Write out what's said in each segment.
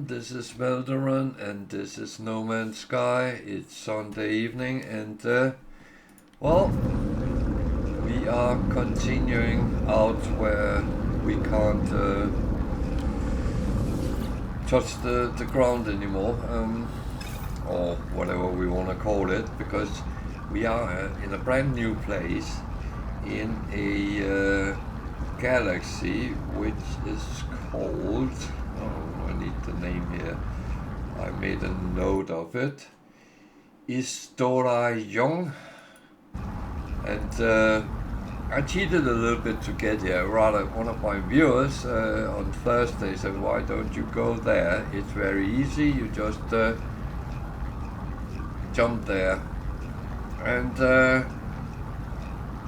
this is Velderon and this is No Man's Sky. It's Sunday evening and well, we are continuing out where we can't touch the ground anymore, or whatever we want to call it, because we are in a brand new place in a galaxy which is called, oh, I need the name here, I made a note of it, Isdoraijung, and I cheated a little bit to get here. Rather, one of my viewers on Thursday said, why don't you go there? It's very easy, you just jump there. And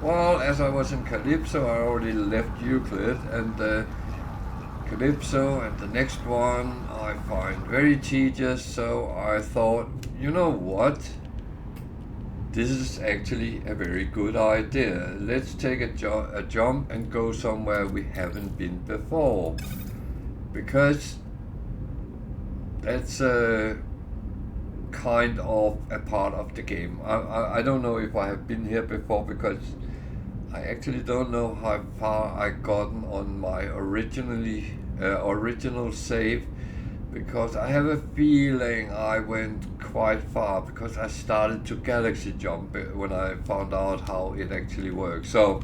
well, as I was in Calypso, I already left Euclid, and Calypso and the next one I find very tedious, so I thought, you know what? This is actually a very good idea. Let's take a jump and go somewhere we haven't been before. Because that's kind of a part of the game. I don't know if I have been here before, because I actually don't know how far I gotten on my original save, because I have a feeling I went quite far, because I started to galaxy jump when I found out how it actually works. So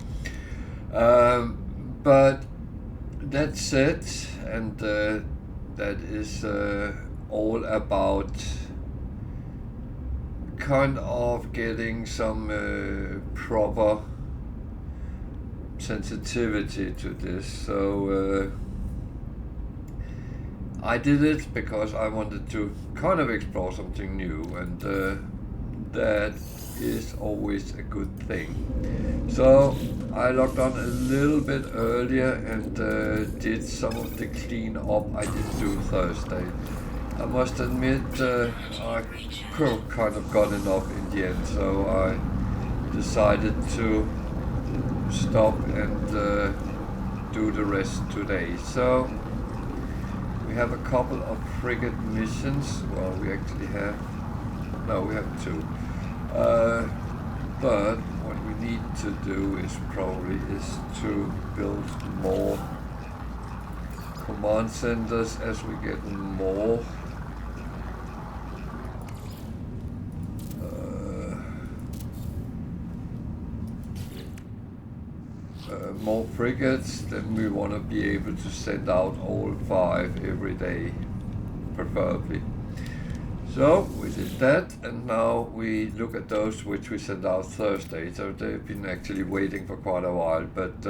but that's it, and that is all about kind of getting some proper sensitivity to this. So I did it because I wanted to kind of explore something new, and that is always a good thing. So I logged on a little bit earlier and did some of the clean up I didn't do Thursday. I must admit I could have kind of got enough in the end, so I decided to stop and do the rest today. So we have a couple of frigate missions. Well, we actually have, no, we have two. But what we need to do is to build more command centers as we get more. More frigates, then we want to be able to send out all 5 every day, preferably. So we did that, and now we look at those which we sent out Thursday. So they've been actually waiting for quite a while, but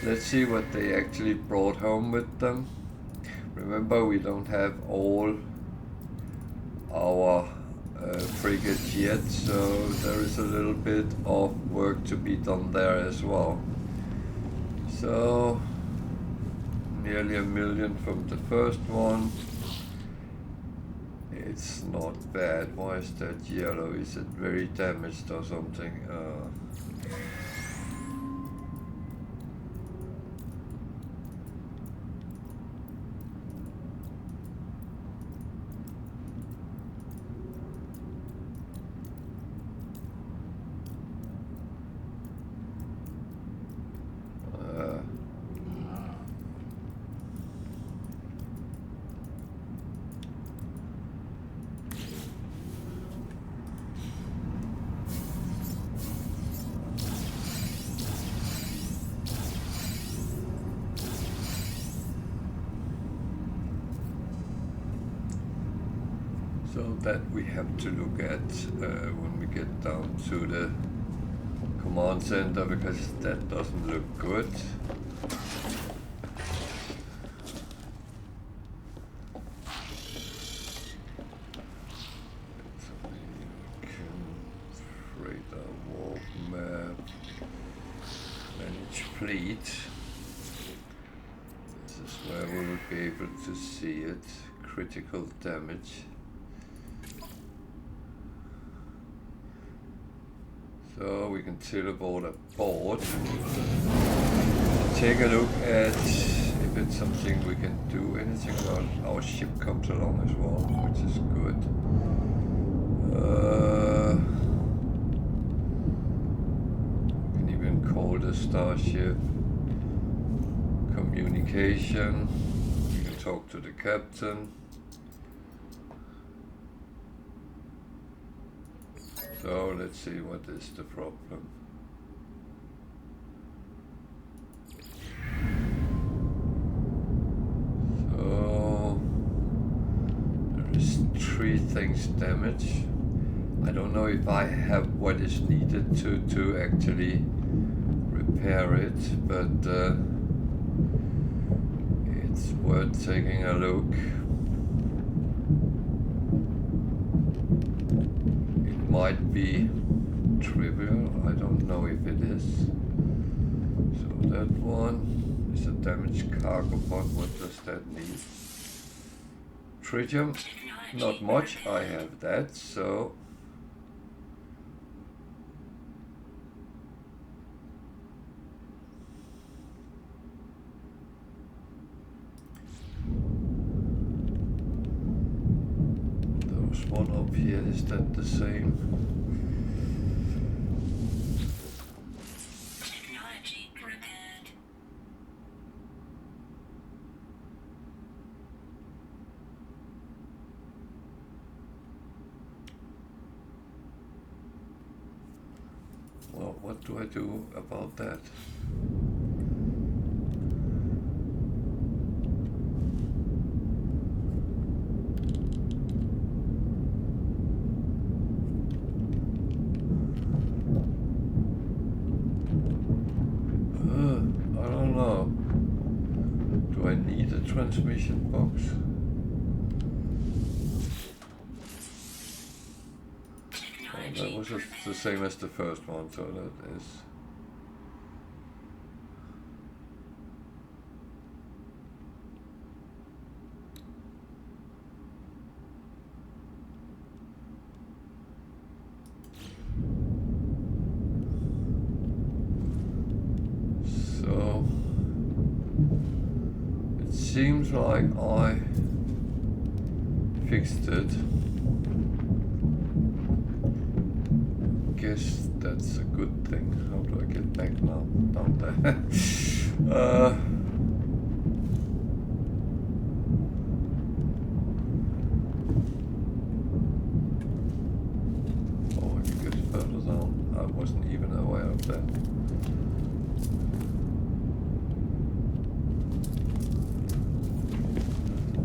let's see what they actually brought home with them. Remember, we don't have all our frigates yet, so there is a little bit of work to be done there as well. So nearly 1 million from the first one. It's not bad. Why is that yellow? Is it very damaged or something? So that we have to look at when we get down to the command center, because that doesn't look good. Freighter, warp map, manage fleet. This is where we will be able to see it. Critical damage. So we can teleport aboard. Take a look at if it's something we can do anything about. Our ship comes along as well, which is good. We can even call the starship. Communication. We can talk to the captain. So let's see what is the problem. So there is 3 things damaged. I don't know if I have what is needed to actually repair it, but it's worth taking a look. It might be trivial, I don't know if it is. So that one is a damaged cargo pod. What does that need? Tritium, not much, I have that, so there's one up here, is that the same? Technology repaired. Well, what do I do about that? I don't know. Do I need a transmission box? Oh, that was the same as the first one, so that is... So... It seems like I fixed it. Guess that's a good thing. How do I get back now? Down there. Oh, I can get further down. I wasn't even aware of that.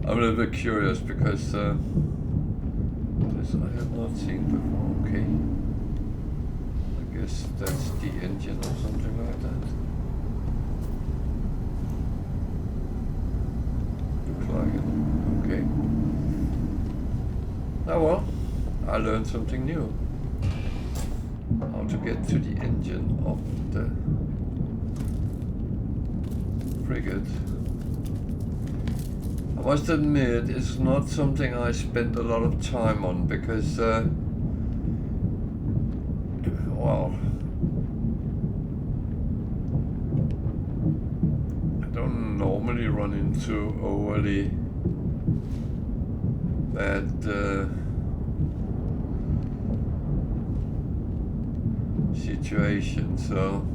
I'm a little bit curious because this I have not seen before. Okay. I guess that's the engine or something like that. Looks like it. Okay. Oh well, I learned something new. How to get to the engine of the frigate. I must admit, it's not something I spent a lot of time on because, well, I don't normally run into overly bad situations, so.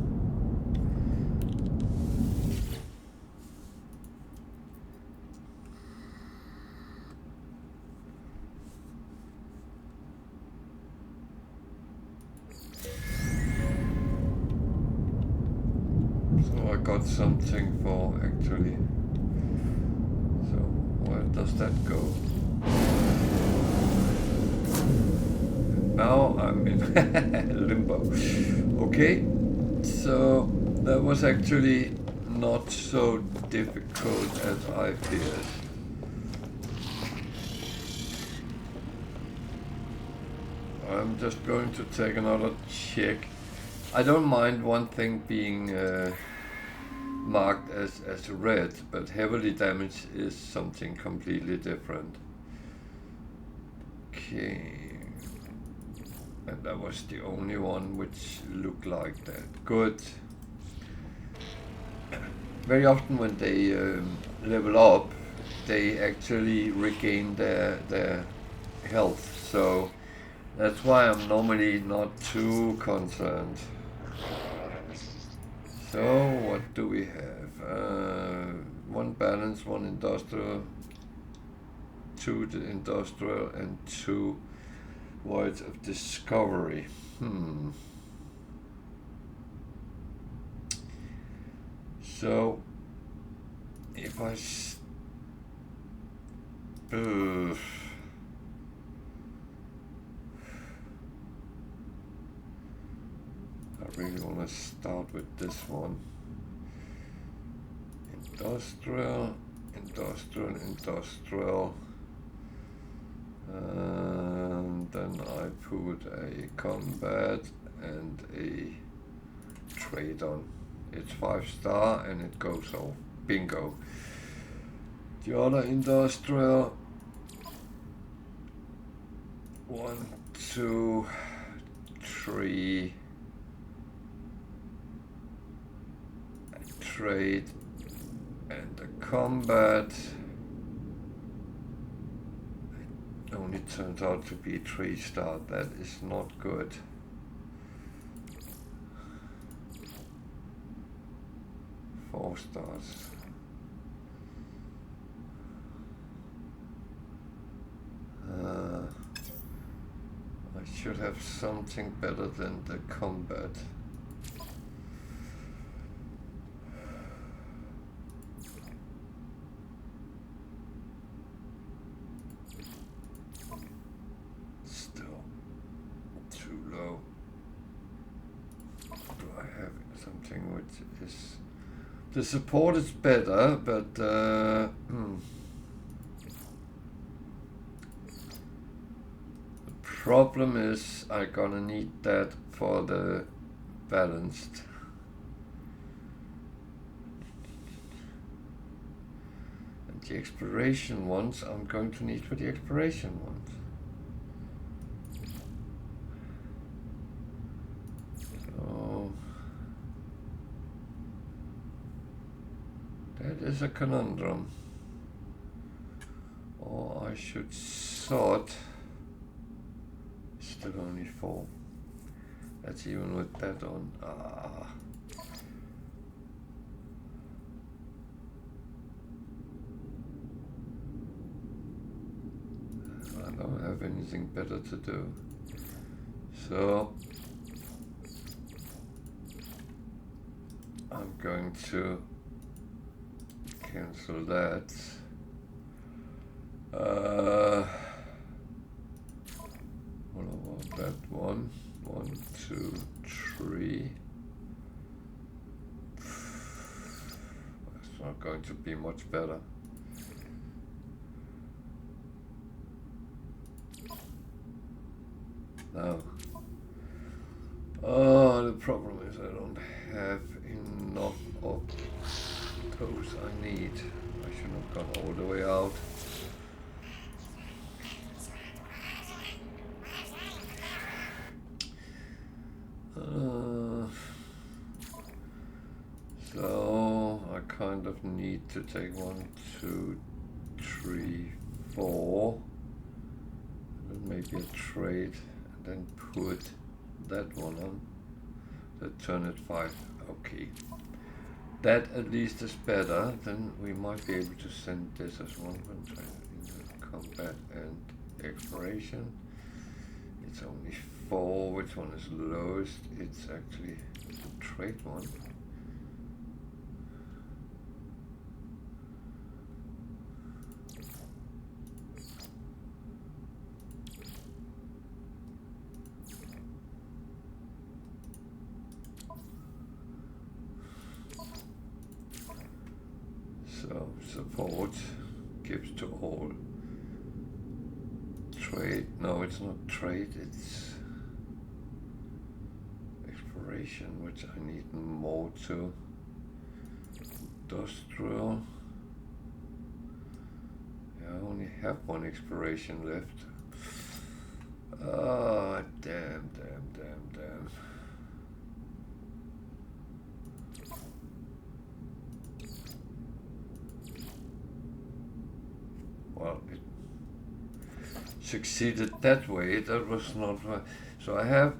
So I got something for actually. So where does that go? Now I'm in limbo. Okay, so that was actually not so difficult as I feared. I'm just going to take another check. I don't mind one thing being marked as red, but heavily damaged is something completely different. Okay. And that was the only one which looked like that. Good. Very often when they level up, they actually regain their health. So that's why I'm normally not too concerned. So what do we have? One balance, one industrial, two industrial, and two voids of discovery. So if I I really want to start with this one. Industrial, industrial, industrial. And then I put a combat and a trade on. It's 5-star and it goes off. Bingo. The other industrial. 1, 2, 3. A trade and a combat. It only turns out to be 3-star. That is not good. Four stars. I should have something better than the combat. Still too low. Do I have something which is... The support is better, but the problem is I'm gonna need that for the balanced. And the exploration ones I'm going to need for the exploration ones. So that is a conundrum. Or I should sort. Still only 4. That's even with that on. I don't have anything better to do. So I'm going to cancel that. What about that one? 1, 2, 3. It's not going to be much better. No. Oh, the problem is I don't have enough of those I need. I should have gone all the way out. So I kind of need to take 1, 2, 3, 4, and maybe a trade, and then put that one on. The turn at 5. Okay, that at least is better. Then we might be able to send this as one into combat and exploration. It's only 4. Which one is lowest? It's actually the trade one. So support gives to all. Trade, no, it's not trade, it's exploration, which I need more to. Industrial. Yeah, I only have 1 exploration left. Ah, damn. succeeded that way. That was not my, so I have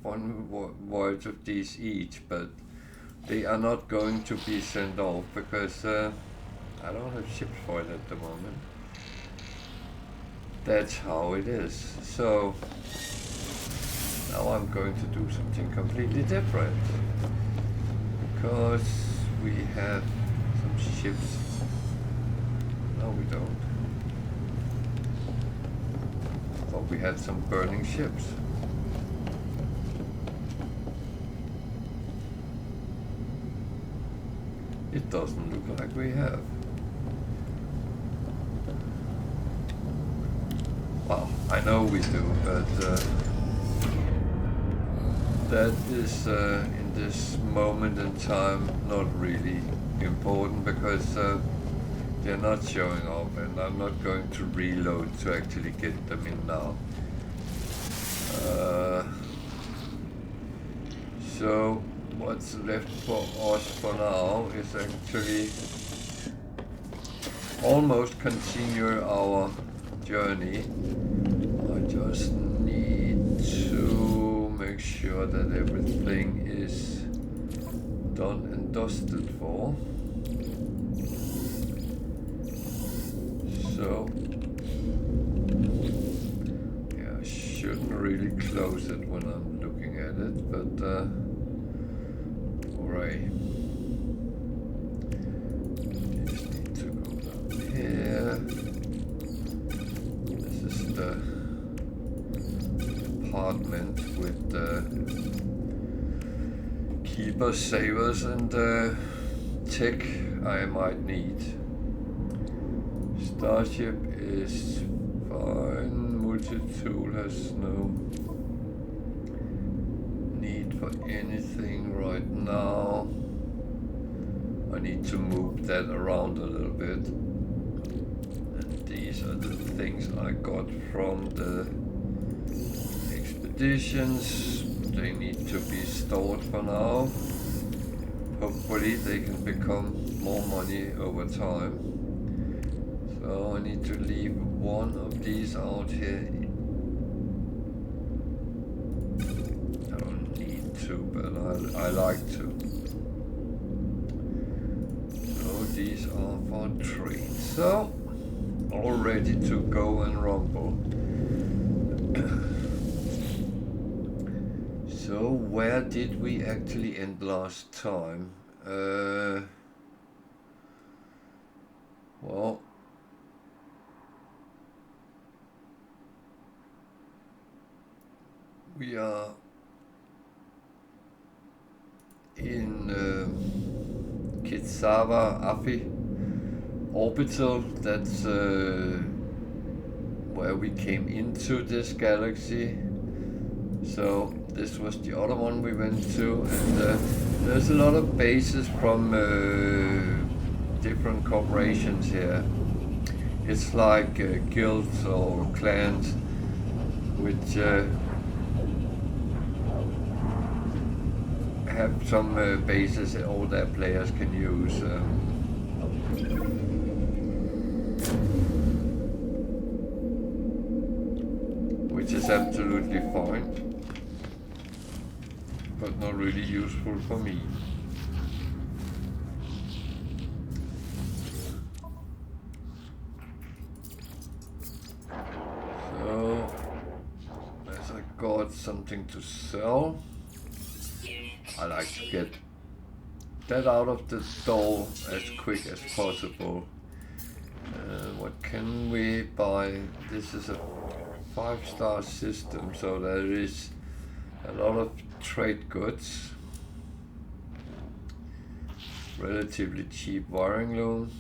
one voyage of these each, but they are not going to be sent off because I don't have ships for it at the moment. That's how it is. So now I'm going to do something completely different because we have some ships. No, we don't. Thought we had some burning ships. It doesn't look like we have. Well, I know we do, but that is in this moment in time not really important because they're not showing up and I'm not going to reload to actually get them in now. So what's left for us for now is actually almost continue our journey. I just need to make sure that everything is done and dusted for. So yeah, I shouldn't really close it when I'm looking at it, but alright. Just need to go down here. This is the apartment with the keepers, savers, and tech I might need. Starship is fine. Multi-tool has no need for anything right now. I need to move that around a little bit. And these are the things I got from the expeditions. They need to be stored for now. Hopefully they can become more money over time. So I need to leave one of these out here. I don't need to, but I like to. So these are for trade. So all ready to go and rumble. So where did we actually end last time? Well, we are in Kitsawa Afi orbital. That's where we came into this galaxy. So this was the other one we went to, and there's a lot of bases from different corporations here. It's like guilds or clans, which have some bases that all their players can use. Which is absolutely fine, but not really useful for me. So, as I got something to sell, I like to get that out of the door as quick as possible. What can we buy? This is a 5-star system, so there is a lot of trade goods. Relatively cheap wiring loom.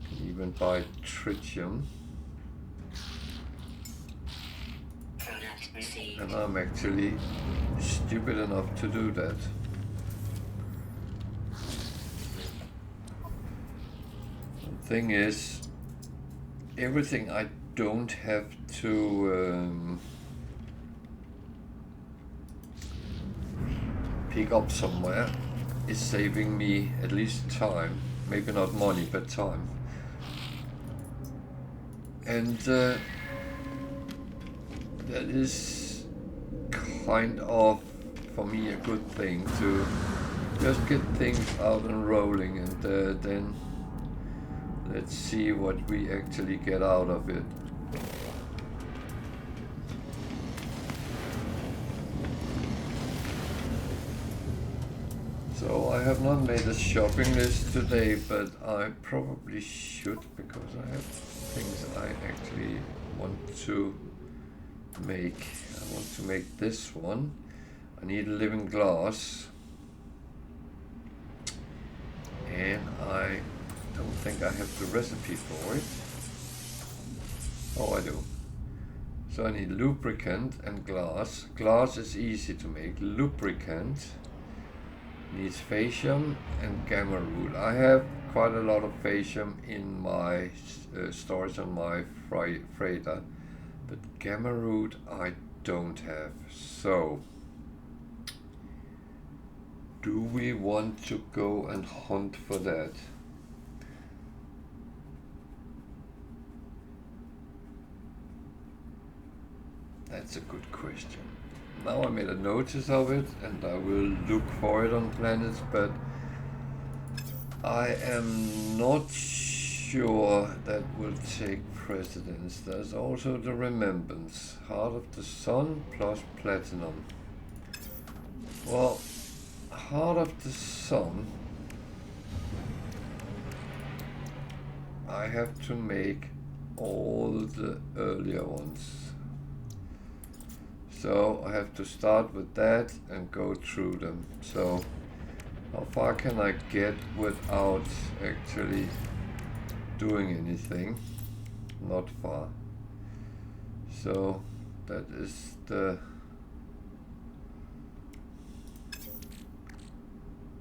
Can even buy tritium. And I'm actually stupid enough to do that. The thing is, everything I don't have to pick up somewhere is saving me at least time. Maybe not money, but time. And that is kind of, for me, a good thing to just get things out and rolling, and then let's see what we actually get out of it. So I have not made a shopping list today, but I probably should, because I have things I actually want to make. I want to make this one. I need a living glass. And I don't think I have the recipe for it. Oh, I do. So I need lubricant and glass. Glass is easy to make. Lubricant needs phacium and gamma root. I have quite a lot of phacium in my storage on my freighter, but gamma root I don't have. So do we want to go and hunt for that? That's a good question. Now I made a notice of it and I will look for it on planets, but I am not sure that will take precedence. There's also the remembrance. Heart of the Sun plus platinum. Well, Heart of the Sun, I have to make all the earlier ones. So I have to start with that and go through them. So how far can I get without actually doing anything? Not far. So that is the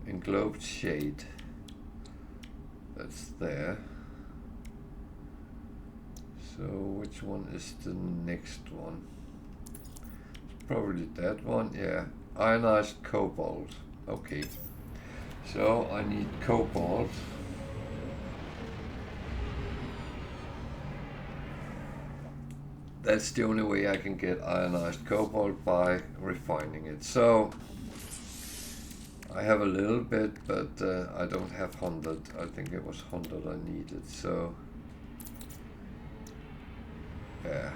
englobed shade. That's there. So which one is the next one? It's probably that one, yeah. Ionized cobalt. Okay. So I need cobalt. That's the only way I can get ionized cobalt, by refining it. So I have a little bit, but I don't have 100. I think it was 100 I needed. So yeah,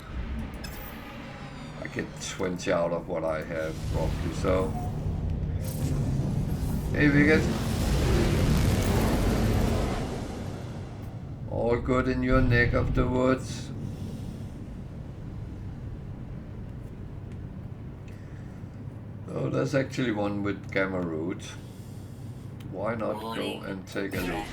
I get 20 out of what I have roughly. So hey, Vigat. All good in your neck of the woods? Oh, there's actually one with gamma root. Why not go and take a look?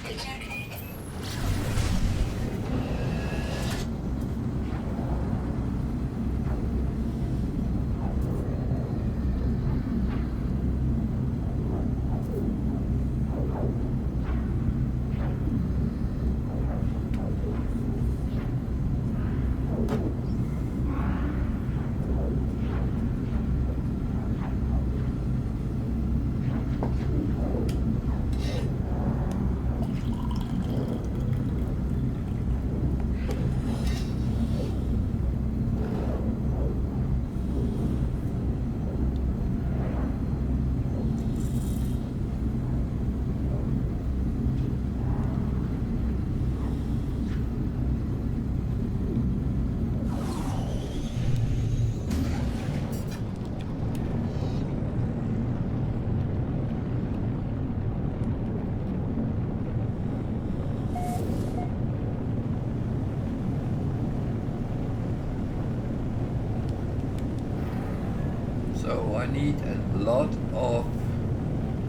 So I need a lot of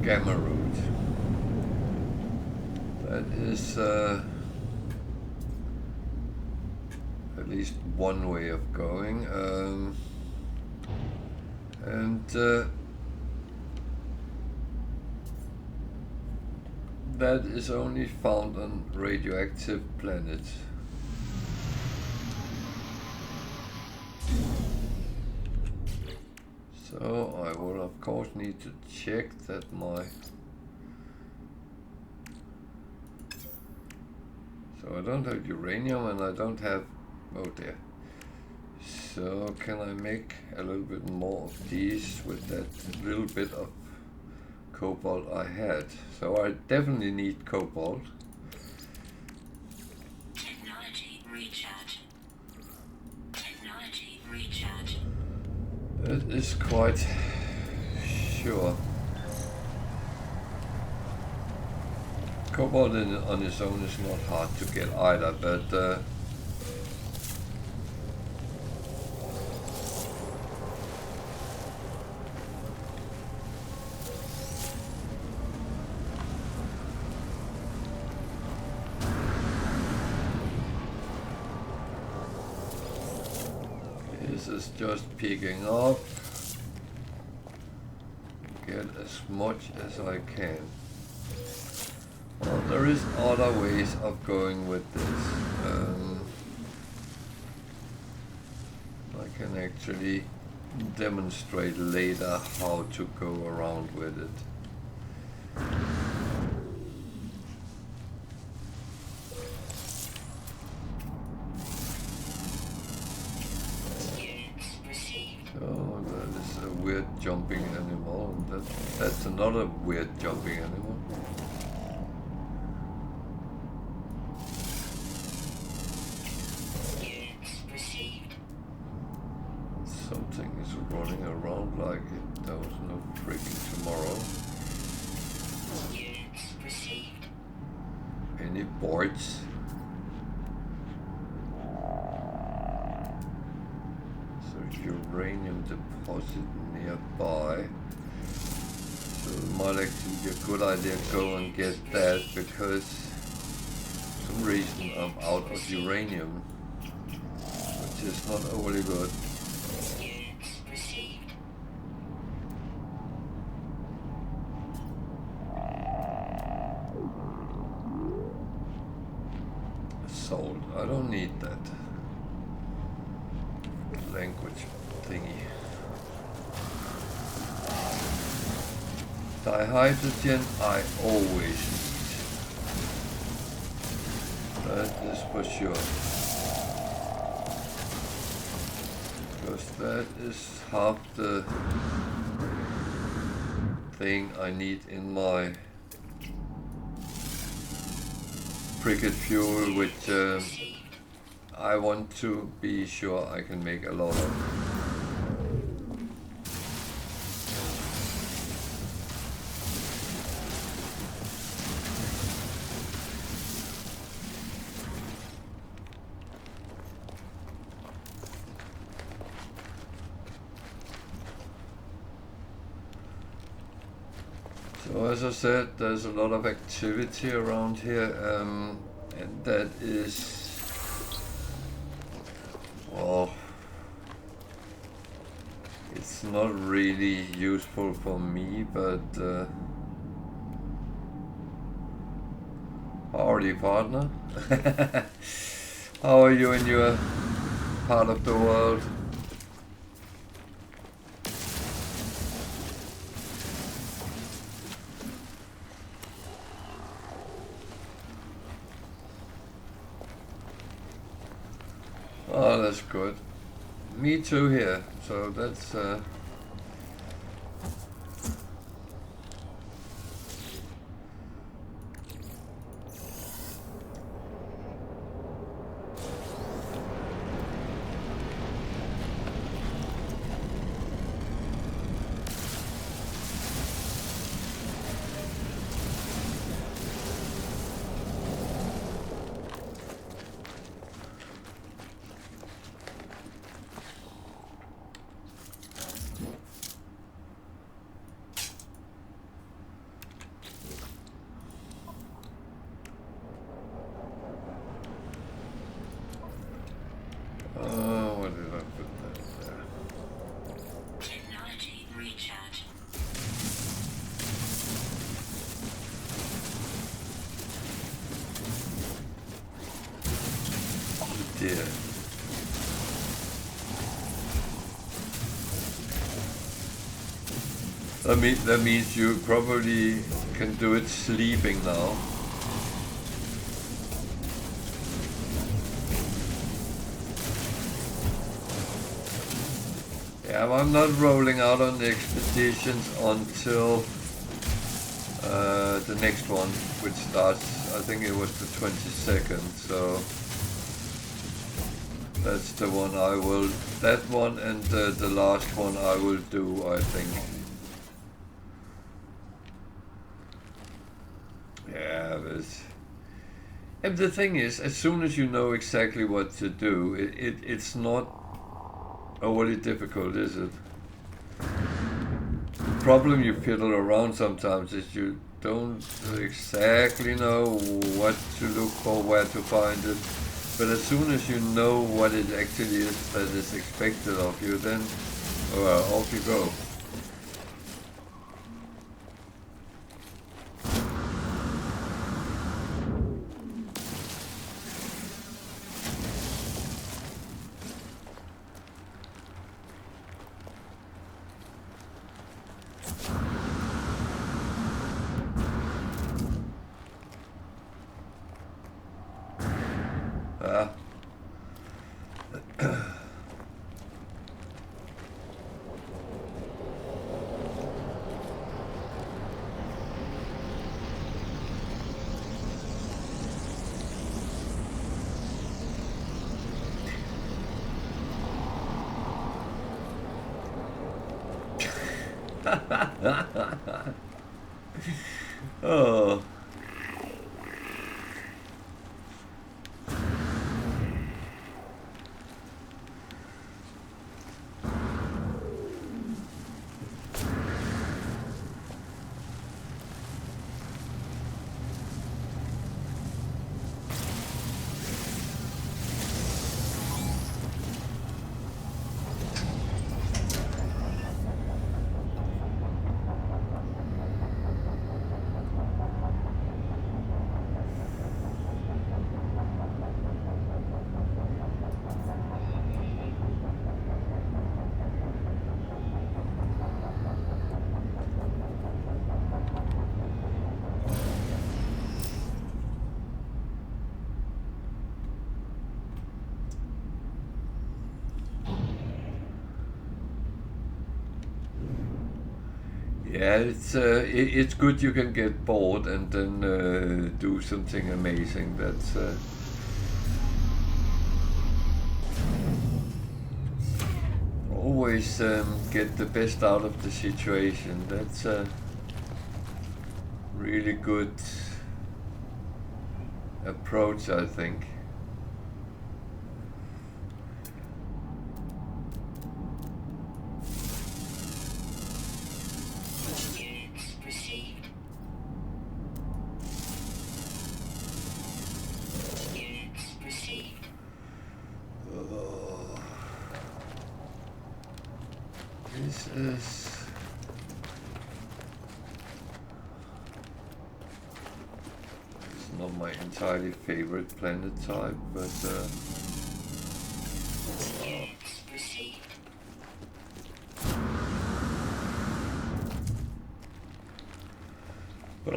gamma root. That is at least one way of going. That is only found on radioactive planets. So I will of course need to check that so I don't have uranium and I don't have Oh dear. So can I make a little bit more of these with that little bit of cobalt I had? So I definitely need cobalt. Technology recharge. Technology recharge. It is quite sure. Cobalt on its own is not hard to get either, but this is just picking up. Get as much as I can. Well, there is other ways of going with this. I can actually demonstrate later how to go around with it. Oh, that is a weird jumping animal, and that's another weird jumping animal. Something is running around like there was no freaking tomorrow. Any boards? Uranium deposit nearby, so it might actually be a good idea to go and get that, because for some reason I'm out of uranium, which is not overly good. Sold. I don't need that. Language thingy. Dihydrogen I always need. That is for sure. Because that is half the thing I need in my briquette fuel, which I want to be sure I can make a lot of. So as I said, there's a lot of activity around here, and that is, well, it's not really useful for me, but howdy, partner. How are you in your part of the world? Oh, that's good. Me too here, so that's what did I put that there? Technology recharge. Dear. That means you probably can do it sleeping now. Yeah, well, I'm not rolling out on the expeditions until the next one, which starts, I think it was the 22nd, so that's the one I will, that one and the last one I will do, I think. Yeah, but and the thing is, as soon as you know exactly what to do, it's not overly difficult, is it? The problem you fiddle around sometimes is you don't exactly know what to look for, where to find it. But as soon as you know what it actually is that is expected of you, then well, off you go. Oh. Yeah, it's good you can get bored and then do something amazing. That's always get the best out of the situation. That's a really good approach, I think. Not my entirely favorite planet type, but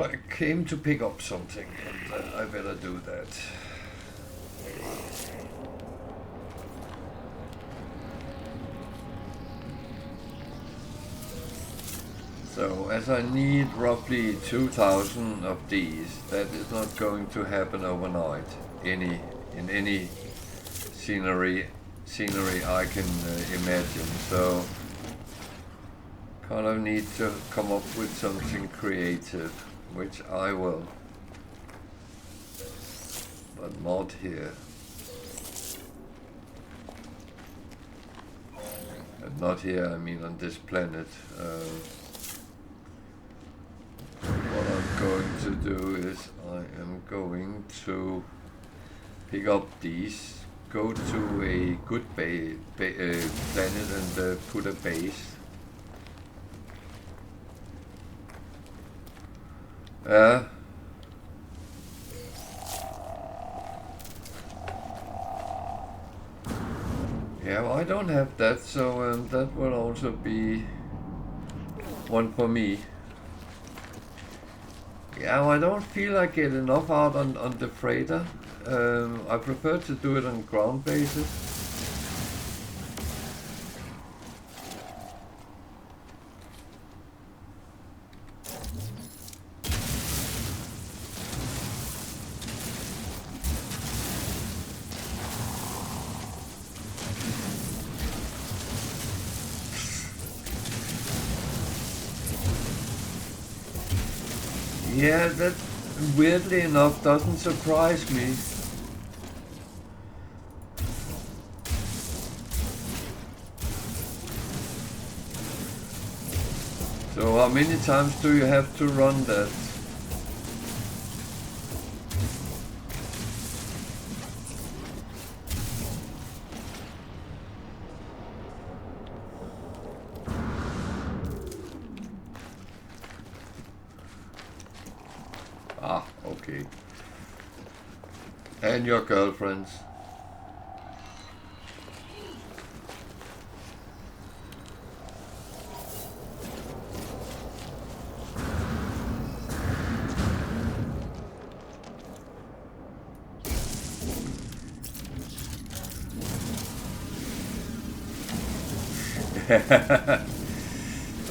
I came to pick up something, and I better do that. So, as I need roughly 2,000 of these, that is not going to happen overnight. In any scenery I can imagine. So, kind of need to come up with something creative, which I will, but not here. And not here, I mean on this planet. What I'm going to do is I am going to pick up these, go to a good planet and put a base. Yeah, well, I don't have that, so that will also be one for me. Yeah, well, I don't feel I get enough out on the freighter. I prefer to do it on ground basis. Yeah, that weirdly enough doesn't surprise me. So how many times do you have to run that? Ah, okay. And your girlfriends.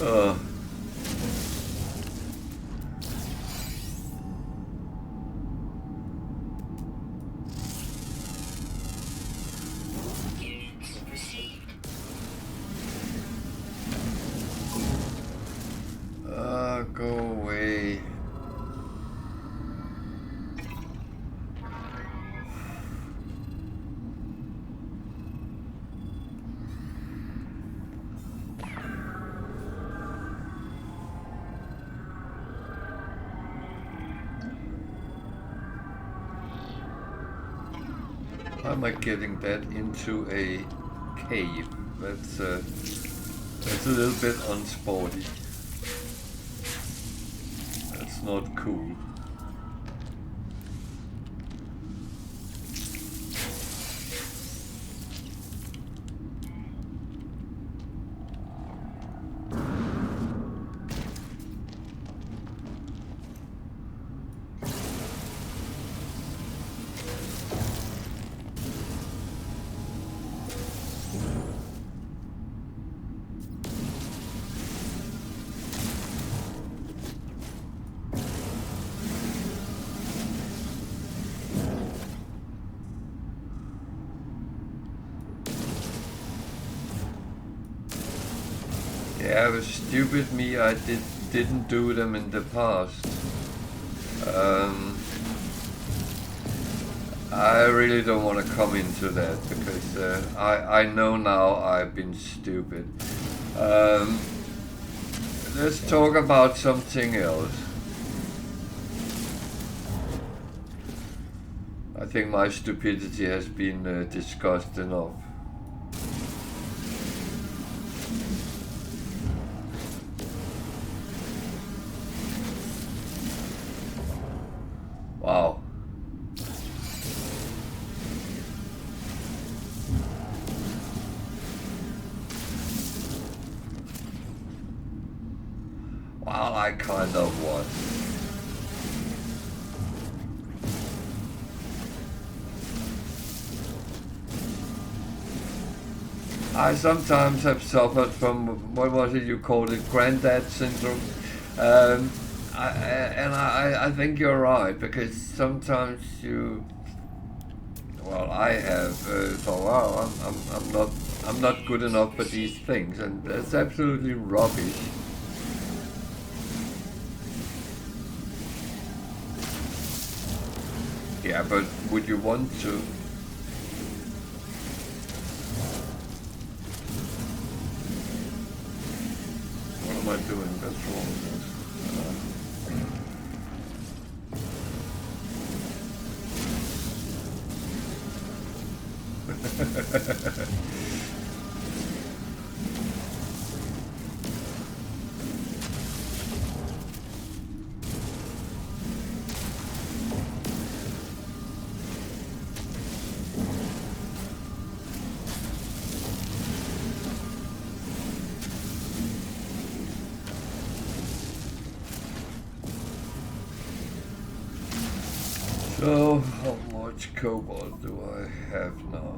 Oh. Units received. Go away. How am I getting that into a cave? That's a little bit unsporty. That's not cool. Yeah, it was stupid me. I didn't do them in the past. I really don't want to come into that because I know now I've been stupid. Let's talk about something else. I think my stupidity has been discussed enough. Wow. Well, I kind of was. I sometimes have suffered from, what was it you called it, granddad syndrome. I think you're right, because sometimes I have thought, wow, I'm not good enough for these things, and that's absolutely rubbish. Yeah, but would you want to? What am I doing? That's wrong. So, how much cobalt do I have now?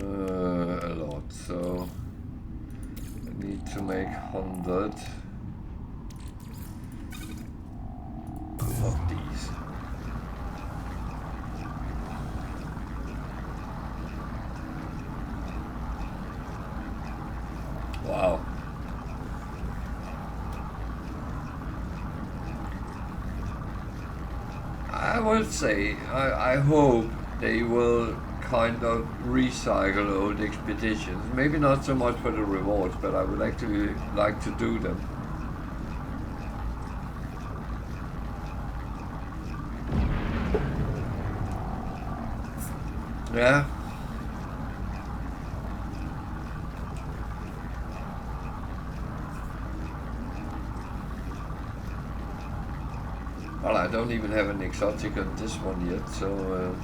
A lot, so I need to make 100 of these. Wow. I would say, I hope they will kind of recycle old expeditions. Maybe not so much for the rewards, but I would actually like to do them. Yeah. Well, I don't even have an exotic on this one yet, so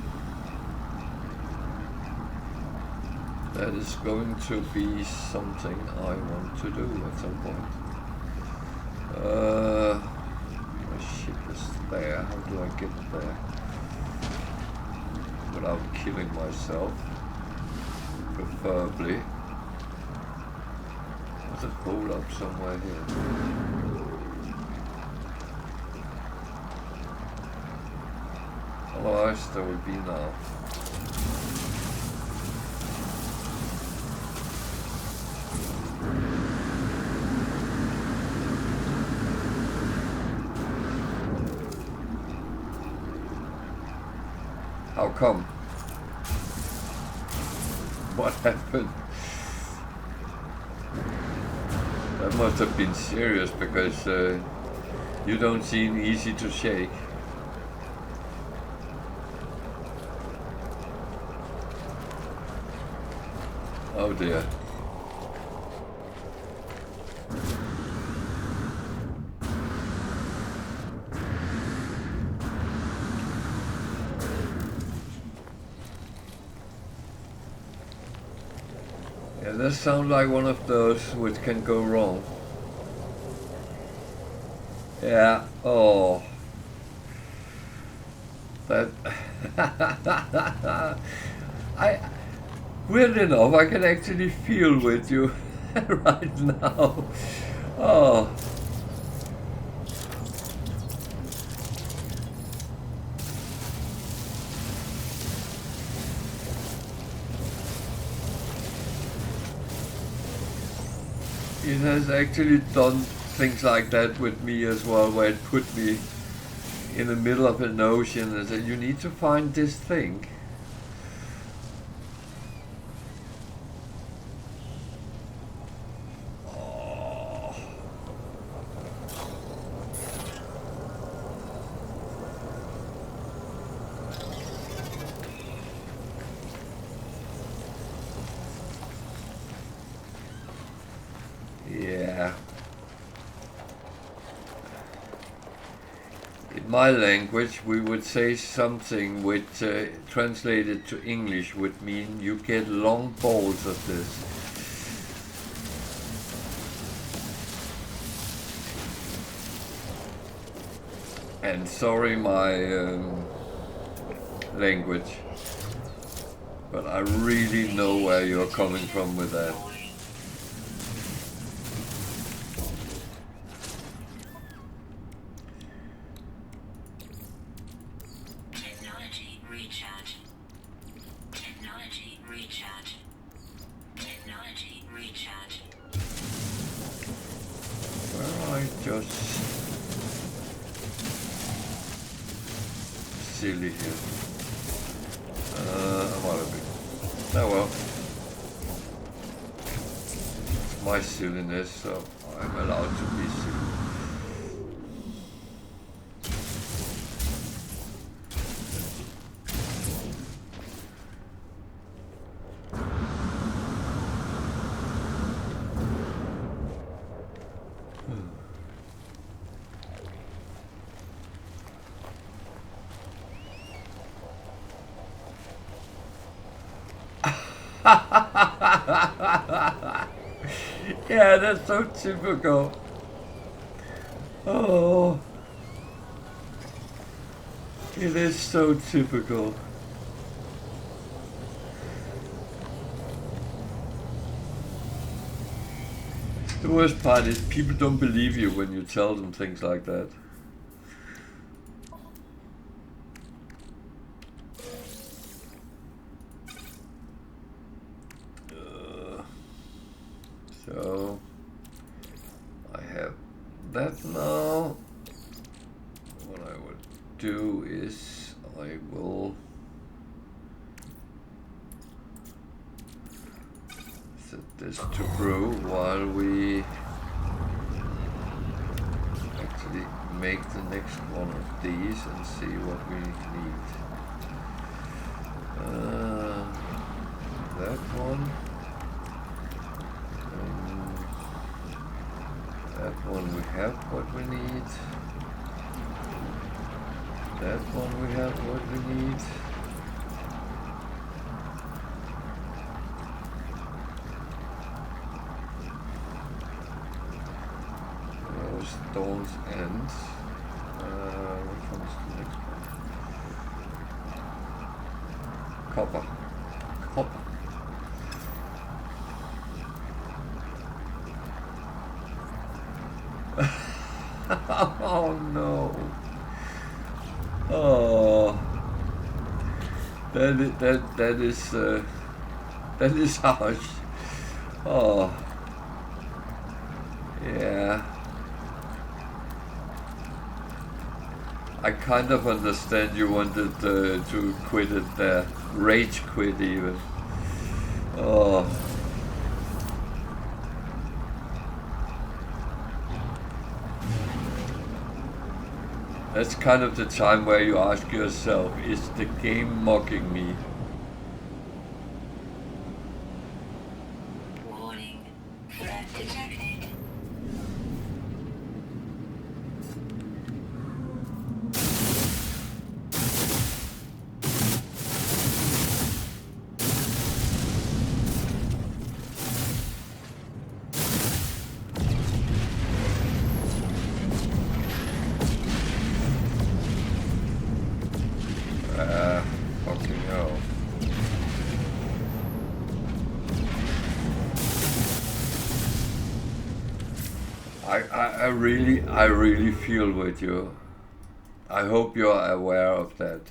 that is going to be something I want to do at some point. My ship is there. How do I get there? Without killing myself, preferably. There's a hole up somewhere here. Otherwise, there will be now. How come? What happened? That must have been serious because you don't seem easy to shake. Oh dear. Yeah, that sounds like one of those which can go wrong. Yeah, oh. That... Weird enough, I can actually feel with you right now. Oh. It has actually done things like that with me as well, where it put me in the middle of an ocean and said, you need to find this thing. Oh. Yeah. In my language, we would say something which translated to English would mean you get long balls of this. And sorry my language, but I really know where you're coming from with that. Silly here. I'm out of it. Oh well. It's my silliness, so I'm allowed to be silly. Yeah, that's so typical. Oh, it is so typical. The worst part is people don't believe you when you tell them things like that. So do is I will set this to brew while we actually make the next one of these and see what we need. That one. That one we have what we need. That one we have what we need. Those stones end. Which one's the next one? Copper. Copper. Oh no. Oh, that is harsh. Oh, yeah. I kind of understand you wanted to quit it there, rage quit even. Oh. That's kind of the time where you ask yourself, is the game mocking me? Warning. Threat detected. Fucking hell. I really feel with you. I hope you're aware of that.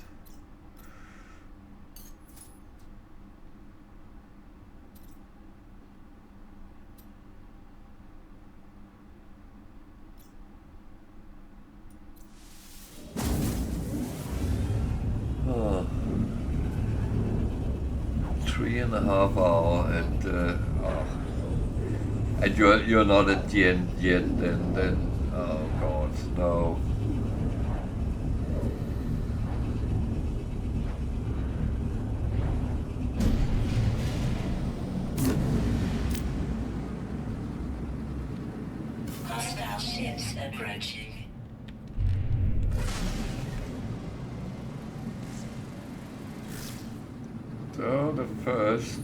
Oh. 3.5 hours and and you're not at the end yet. Then oh god, no. Hostile ships approaching. So the first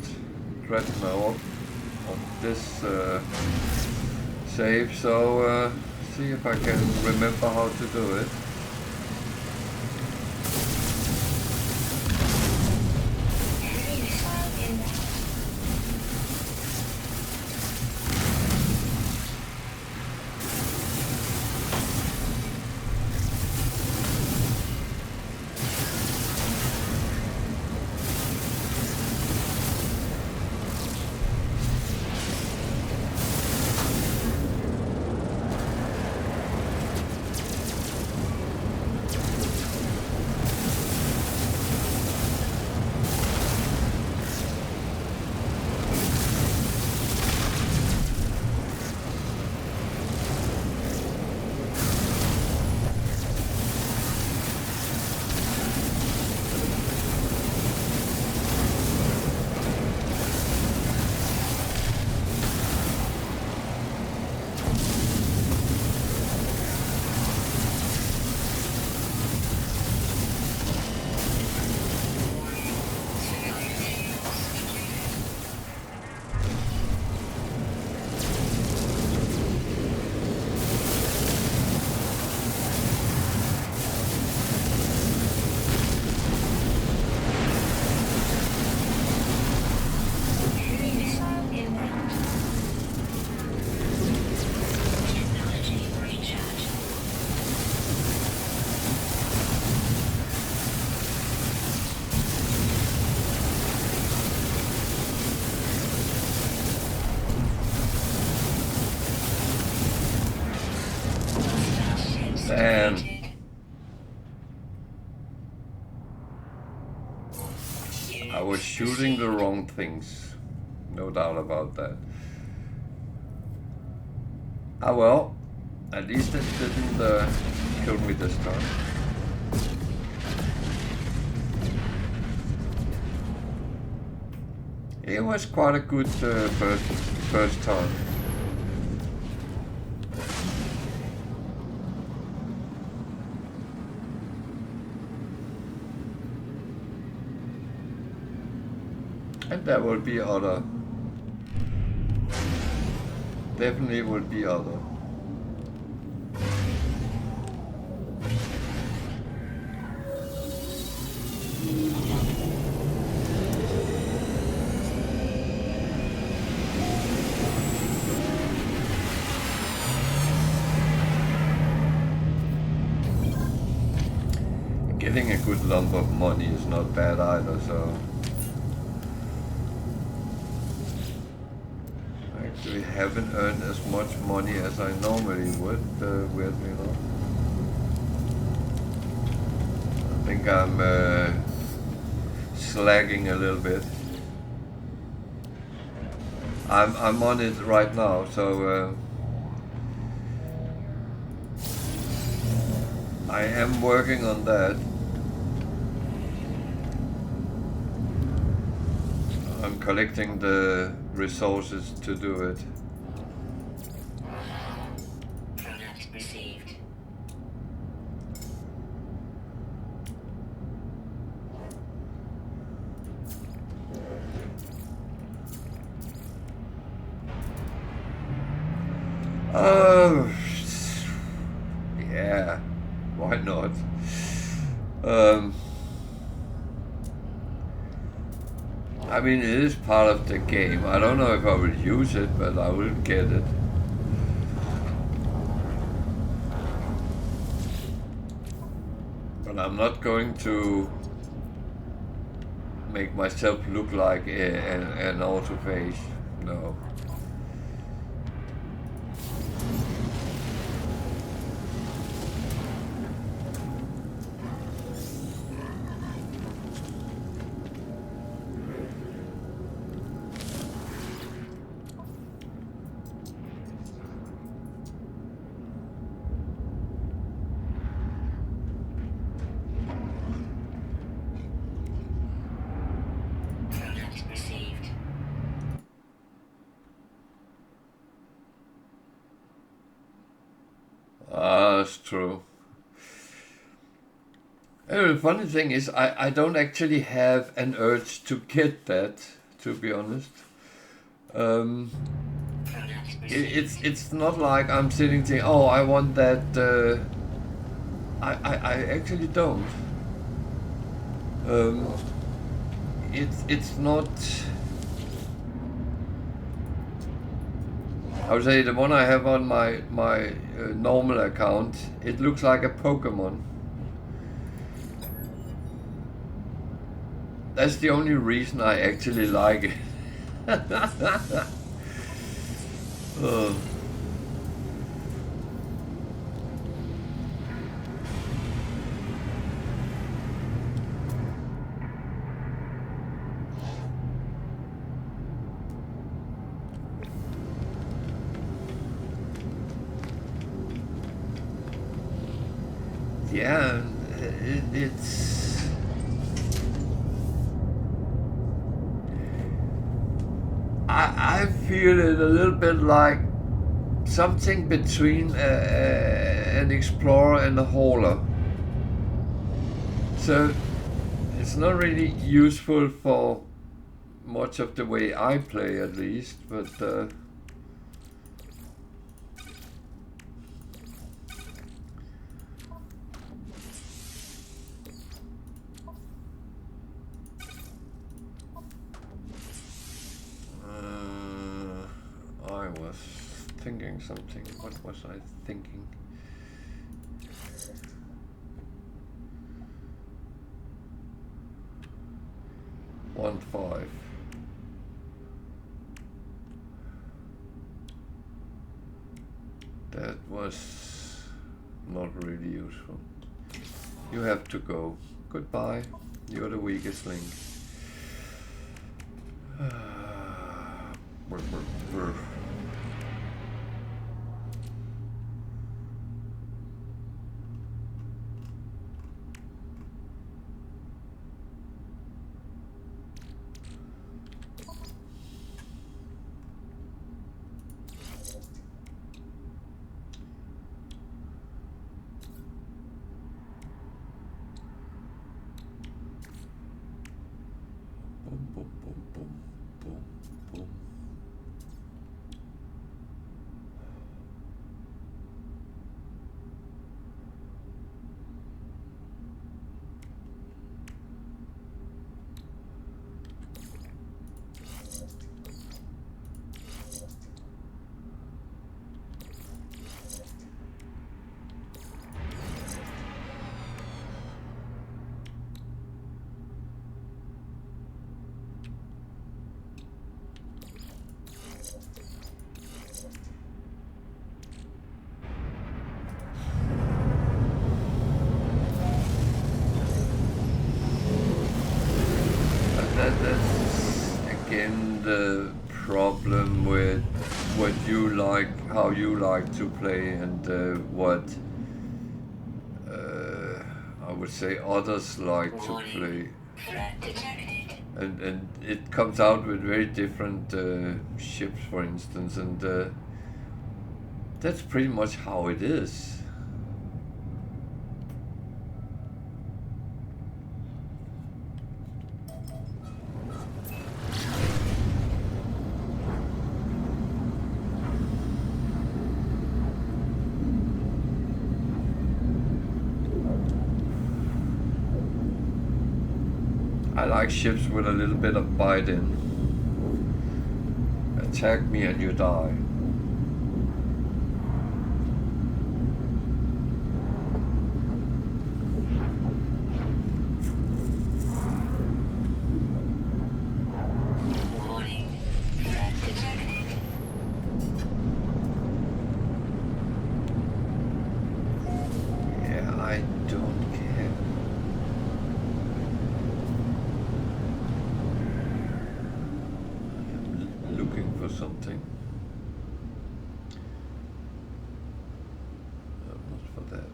dreadnought on this save, so see if I can remember how to do it. Heavy missile inbound. I was shooting the wrong things. No doubt about that. Ah well, at least it didn't kill me this time. It was quite a good first time. And there will be other. Definitely will be other. Getting a good lump of money is not bad either, so I actually haven't earned as much money as I normally would, weirdly enough. I think I'm slacking a little bit. I'm on it right now, so I am working on that. I'm collecting the resources to do it. Product received. Oh, yeah, why not? I mean, it is part of the game. I don't know if I will use it, but I will get it. But I'm not going to make myself look like an autophage. No. That's true. And the funny thing is, I don't actually have an urge to get that, to be honest. It's not like I'm sitting saying, oh, I want that. I actually don't. It's not. I would say the one I have on my normal account, it looks like a Pokemon. That's the only reason I actually like it. Yeah, it's. I feel it a little bit like something between an explorer and a hauler. So it's not really useful for much of the way I play, at least, but I was thinking something. What was I thinking? One five. That was not really useful. You have to go. Goodbye. You're the weakest link. That's again the problem with what you like, how you like to play, and what I would say others like to play. And it comes out with very different ships, for instance, and that's pretty much how it is. I like ships with a little bit of bite in. Attack me and you die. Something. Not for that.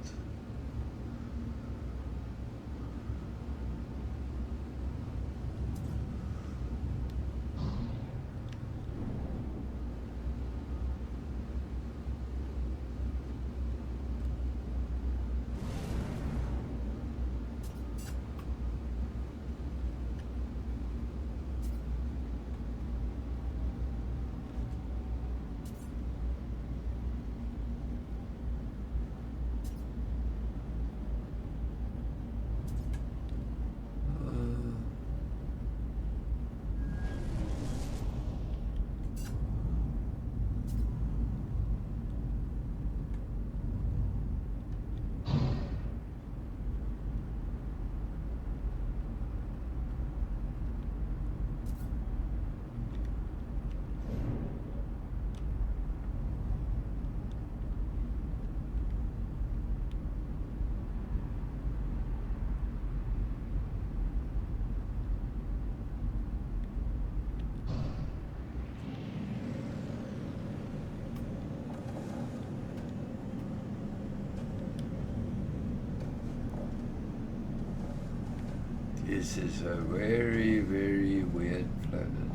This is a very, very weird planet.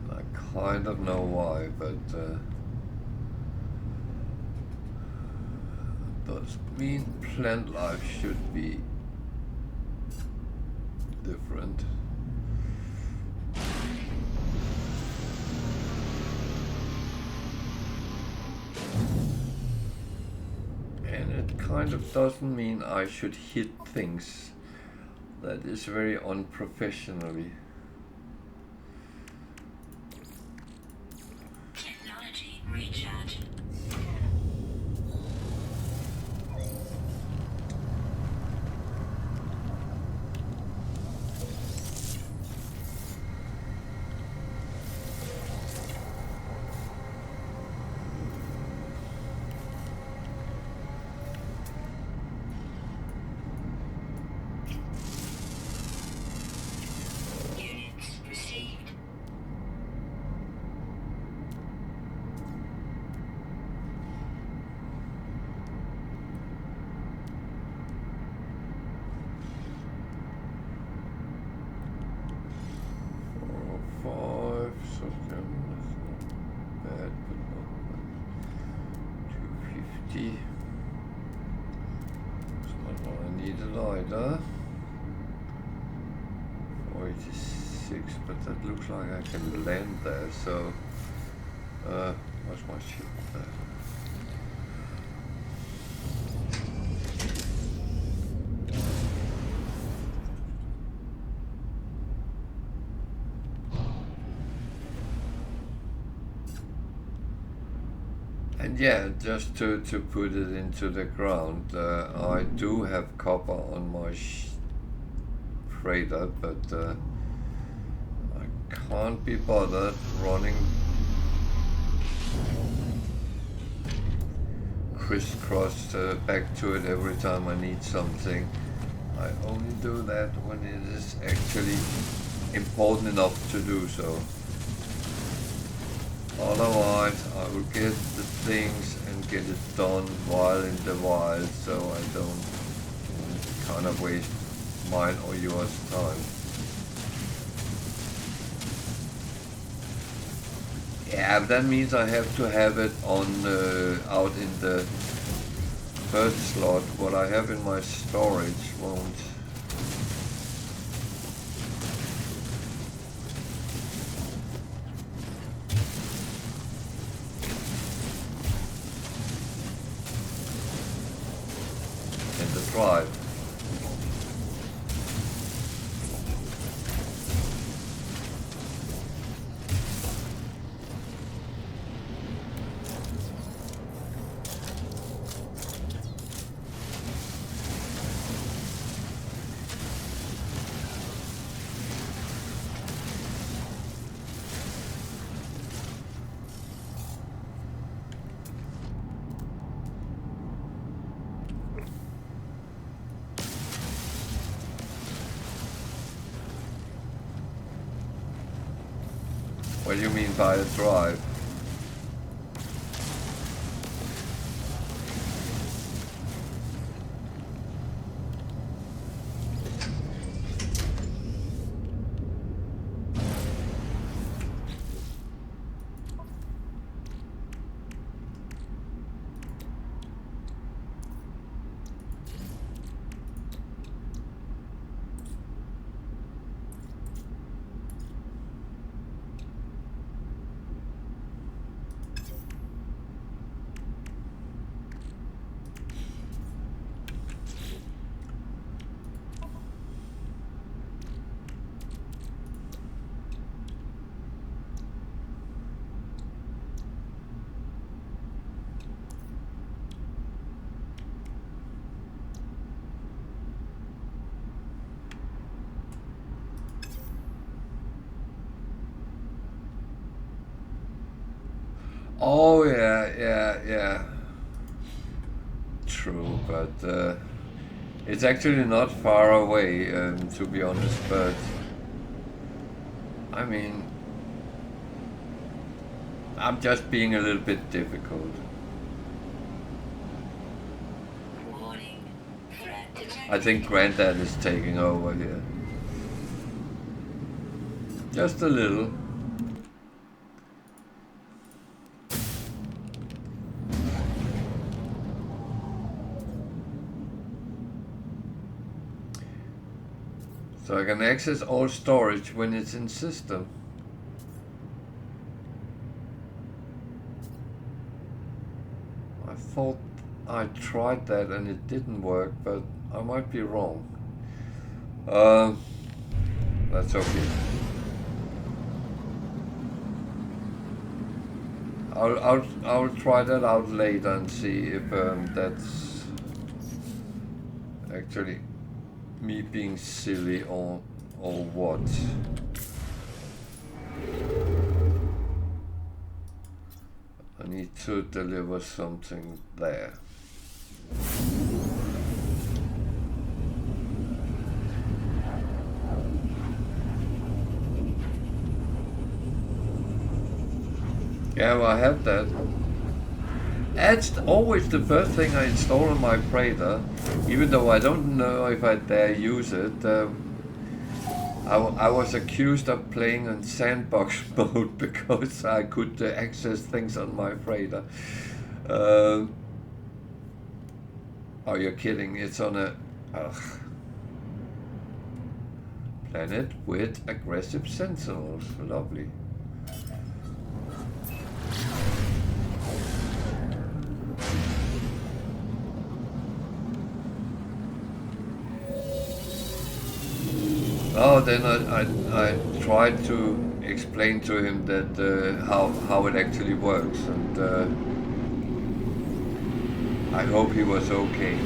I kind of know why, but doesn't mean plant life should be different. And it kind of doesn't mean I should hit things. That is very unprofessionally. Technology recharge. unedited. 486, but that looks like I can land there, so what's my ship there? And yeah, just to put it into the ground, I do have copper on my freighter, but I can't be bothered running crisscross back to it every time I need something. I only do that when it is actually important enough to do so. Otherwise, I will get the things and get it done while in the wild, so I don't kind of waste mine or yours time. Yeah, that means I have to have it on out in the third slot. What I have in my storage won't. In the drive. What do you mean by a drive? Oh yeah. True, but it's actually not far away, to be honest. But I mean, I'm just being a little bit difficult. Warning. Threat detected. I think Granddad is taking over here. Just a little. So I can access all storage when it's in system. I thought I tried that and it didn't work, but I might be wrong. That's okay. I'll try that out later and see if that's actually me being silly or what. I need to deliver something there. Yeah, well, I have that. That's always the first thing I install on my freighter, even though I don't know if I dare use it. I was accused of playing on sandbox mode because I could access things on my freighter. Oh, you're kidding. It's on a Ugh. Planet with aggressive sentinels. Lovely. Oh, then I tried to explain to him that how it actually works, and I hope he was okay.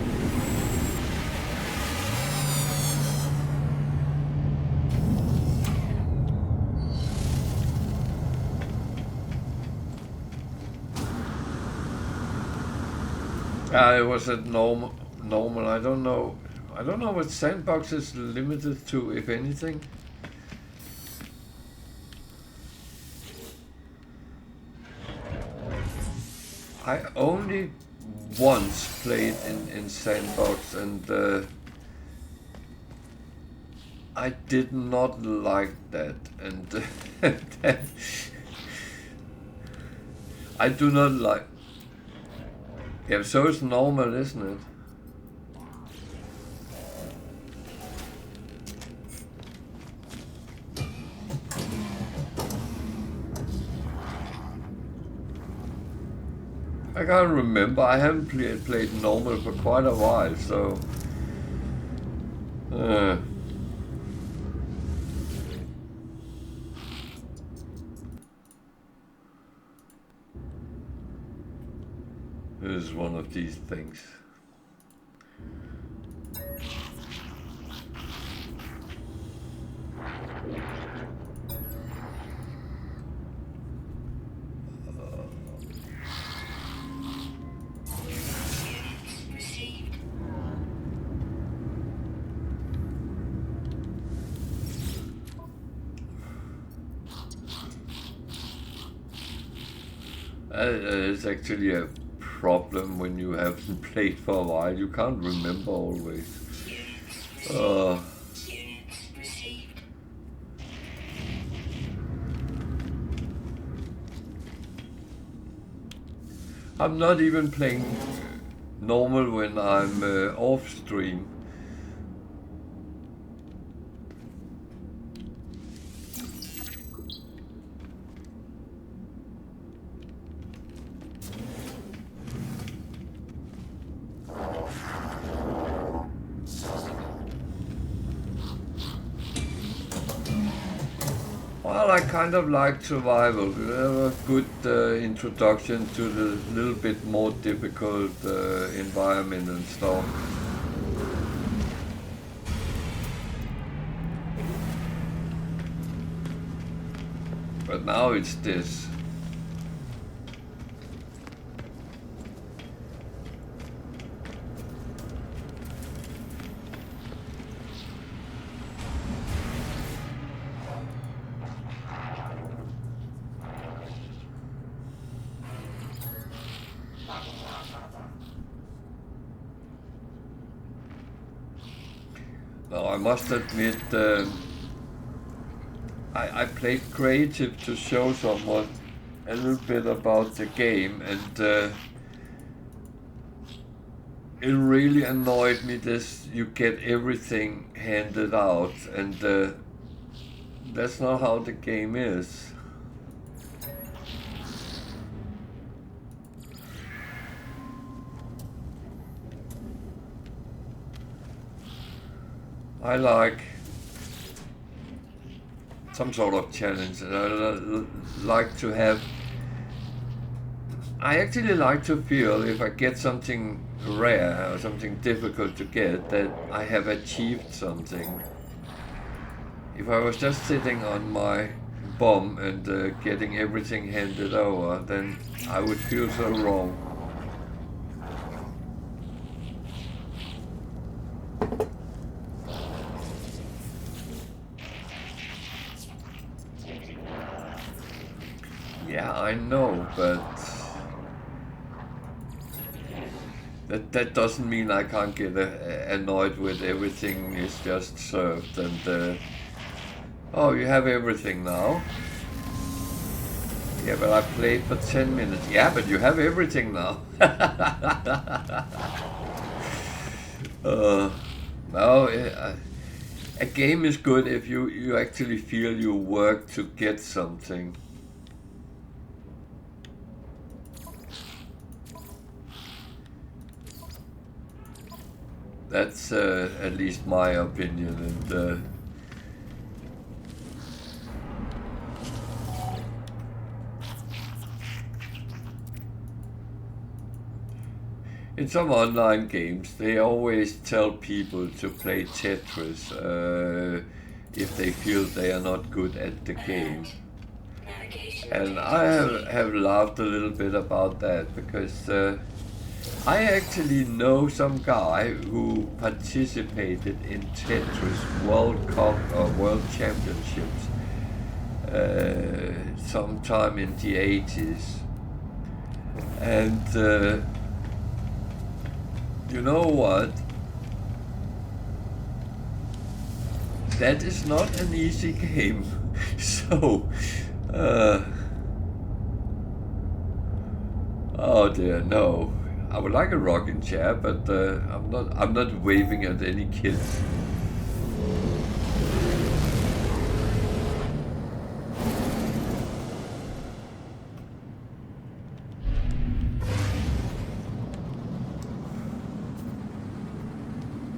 It was at normal. I don't know. I don't know what sandbox is limited to, if anything. I only once played in sandbox, and I did not like that, and that I do not like. Yeah, so it's normal, isn't it? I can't remember. I haven't played normal for quite a while, so. This is one of these things. It's actually a problem when you haven't played for a while. You can't remember always. I'm not even playing normal when I'm off stream. Well, I kind of like survival. We have a good introduction to the little bit more difficult environment and stuff. But now it's this. Now, I must admit, I played creative to show someone a little bit about the game, and it really annoyed me this you get everything handed out, and that's not how the game is. I like some sort of challenge, and I like to have. I actually like to feel if I get something rare or something difficult to get, that I have achieved something. If I was just sitting on my bum and getting everything handed over, then I would feel so wrong. Yeah, I know, but that doesn't mean I can't get annoyed with everything is just served, and oh, you have everything now. Yeah, but I played for 10 minutes. Yeah, but you have everything now. No, a game is good if you actually feel you work to get something. That's at least my opinion, and in some online games, they always tell people to play Tetris if they feel they are not good at the game. And I have laughed a little bit about that, because I actually know some guy who participated in Tetris World Cup or World Championships sometime in the 80s. And you know what? That is not an easy game. So, oh dear, no. I would like a rocking chair, but I'm not waving at any kids.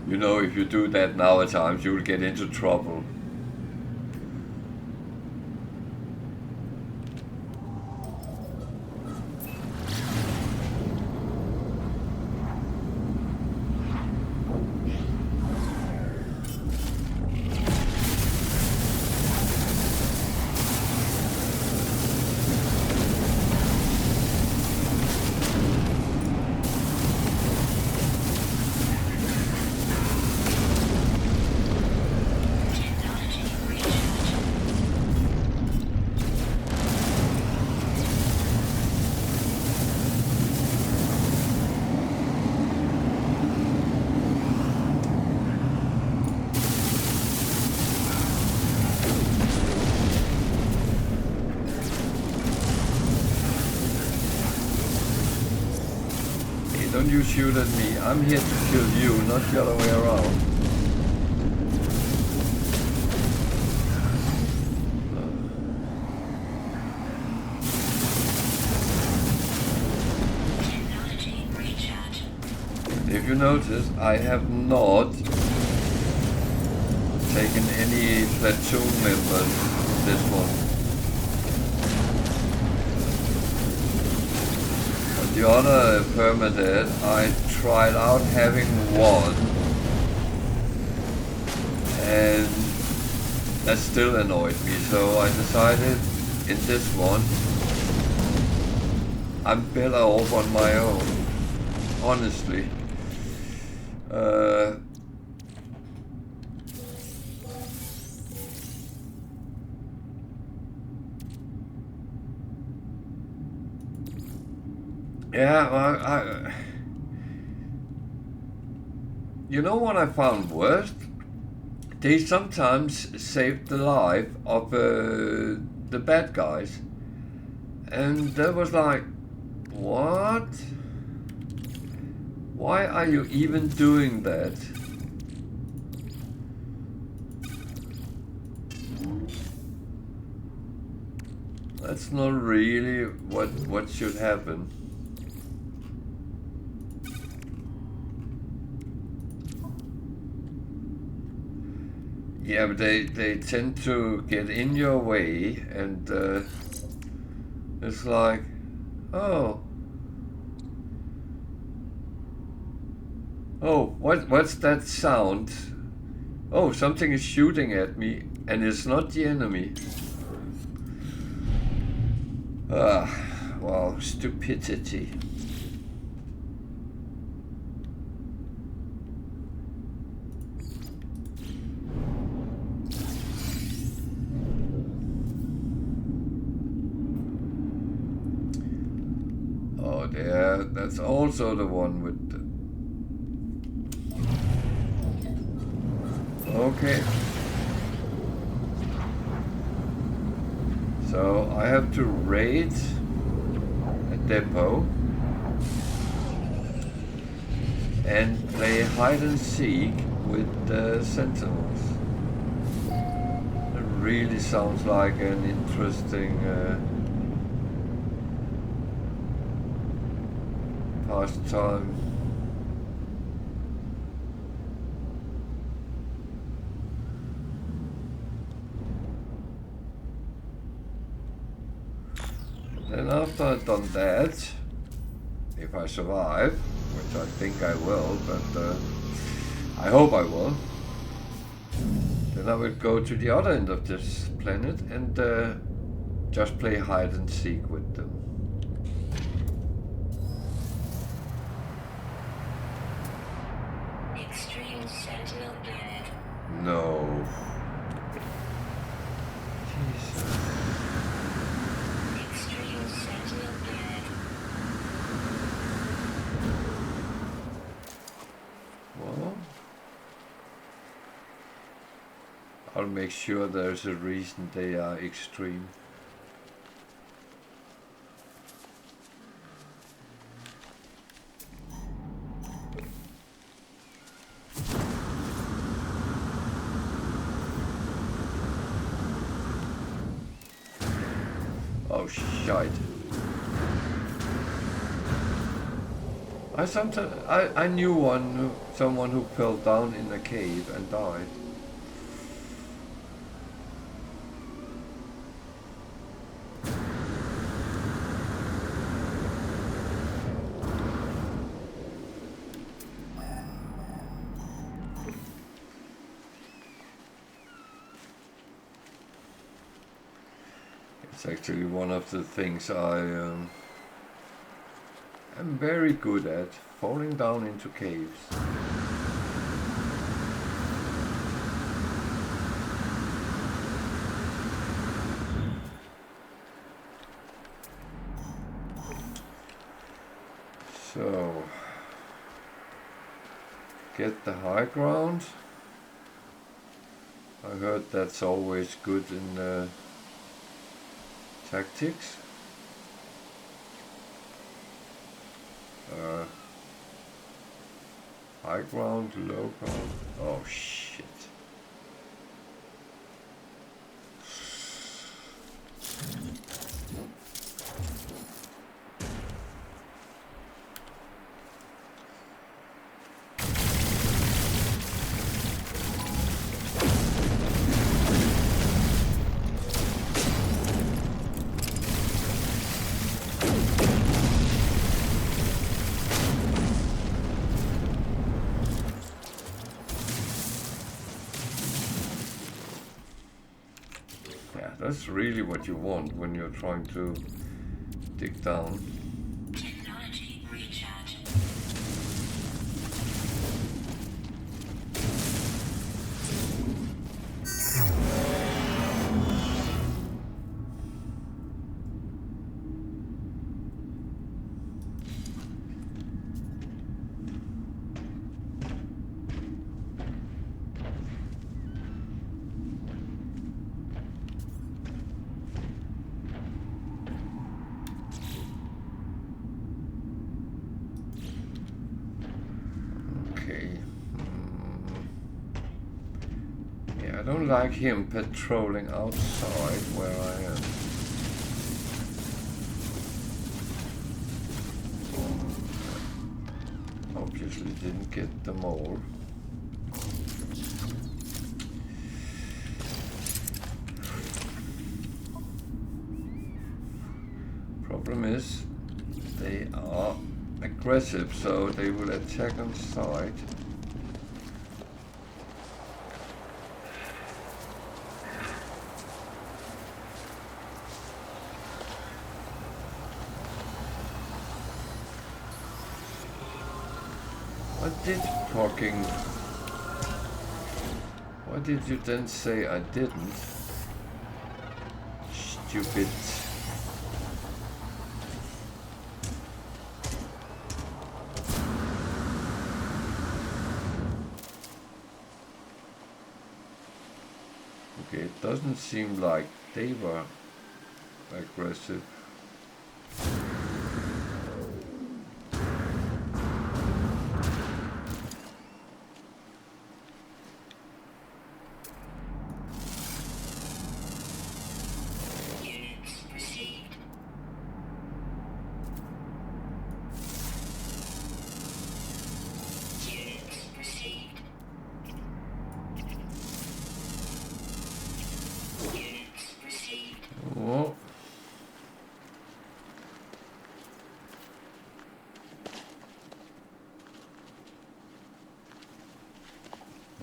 You know, if you do that now at times, you'll get into trouble. Don't you shoot at me. I'm here to kill you, not the other way around. If you notice, I have not taken any platoon members this one. The other Permadeath, I tried out having one, and that still annoyed me, so I decided in this one, I'm better off on my own, honestly. Yeah, well, you know what I found worst? They sometimes saved the life of the bad guys. And that was like, what? Why are you even doing that? That's not really what should happen. Yeah, but they tend to get in your way, and it's like, oh, what's that sound? Oh, something is shooting at me, and it's not the enemy. Wow, stupidity. Yeah, that's also the one with the... Okay. So I have to raid a depot and play hide and seek with the sentinels. It really sounds like an interesting pastime. Then after I've done that, if I survive, which I think I will, but I hope I will, then I will go to the other end of this planet and just play hide and seek with them. Extreme Sentinel planet. No. Jesus. Extreme Sentinel planet. Well, I'll make sure there's a reason they are extreme. Oh shite. I knew someone who fell down in a cave and died. It's actually one of the things I am very good at, falling down into caves. So, get the high ground. I heard that's always good in tactics. High ground, low ground. Oh shit. That's really what you want when you're trying to dig down. Technology recharge. I don't like him patrolling outside where I am. Obviously didn't get them all. Problem is, they are aggressive, so they will attack on sight. Why did you then say I didn't? Stupid. Okay, it doesn't seem like they were aggressive.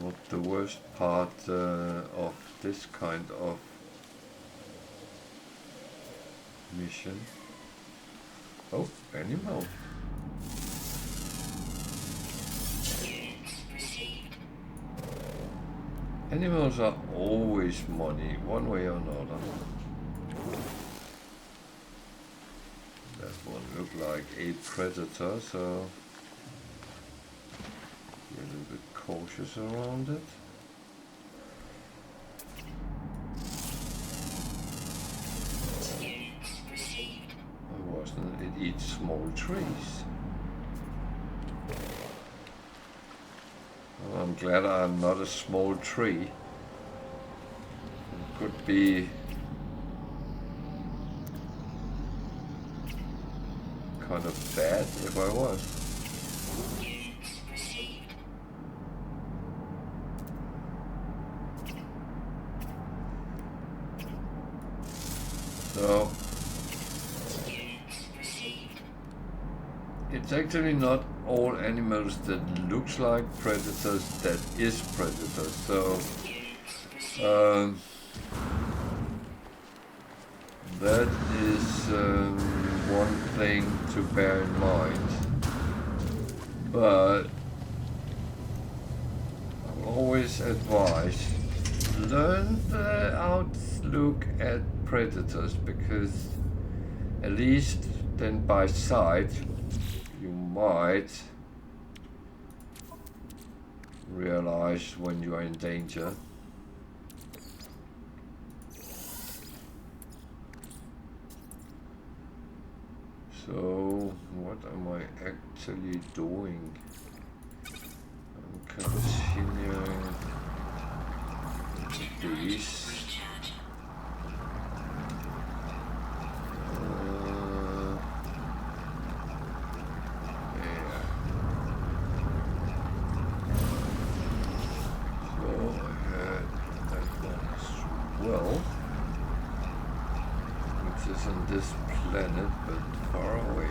what the worst part of this kind of mission. Oh, animal. Animals are always money, one way or another. That one looked like a predator, so be a little bit cautious around it. I wasn't. It eats small trees. Well, I'm glad I'm not a small tree. It could be kind of bad if I was. So it's actually not all animals that looks like predators that is predators. So that is one thing to bear in mind. But I always advise learn how to look at predators, because at least then by sight you might realize when you are in danger. So what am I actually doing? I'm continuing these. This planet, but far away.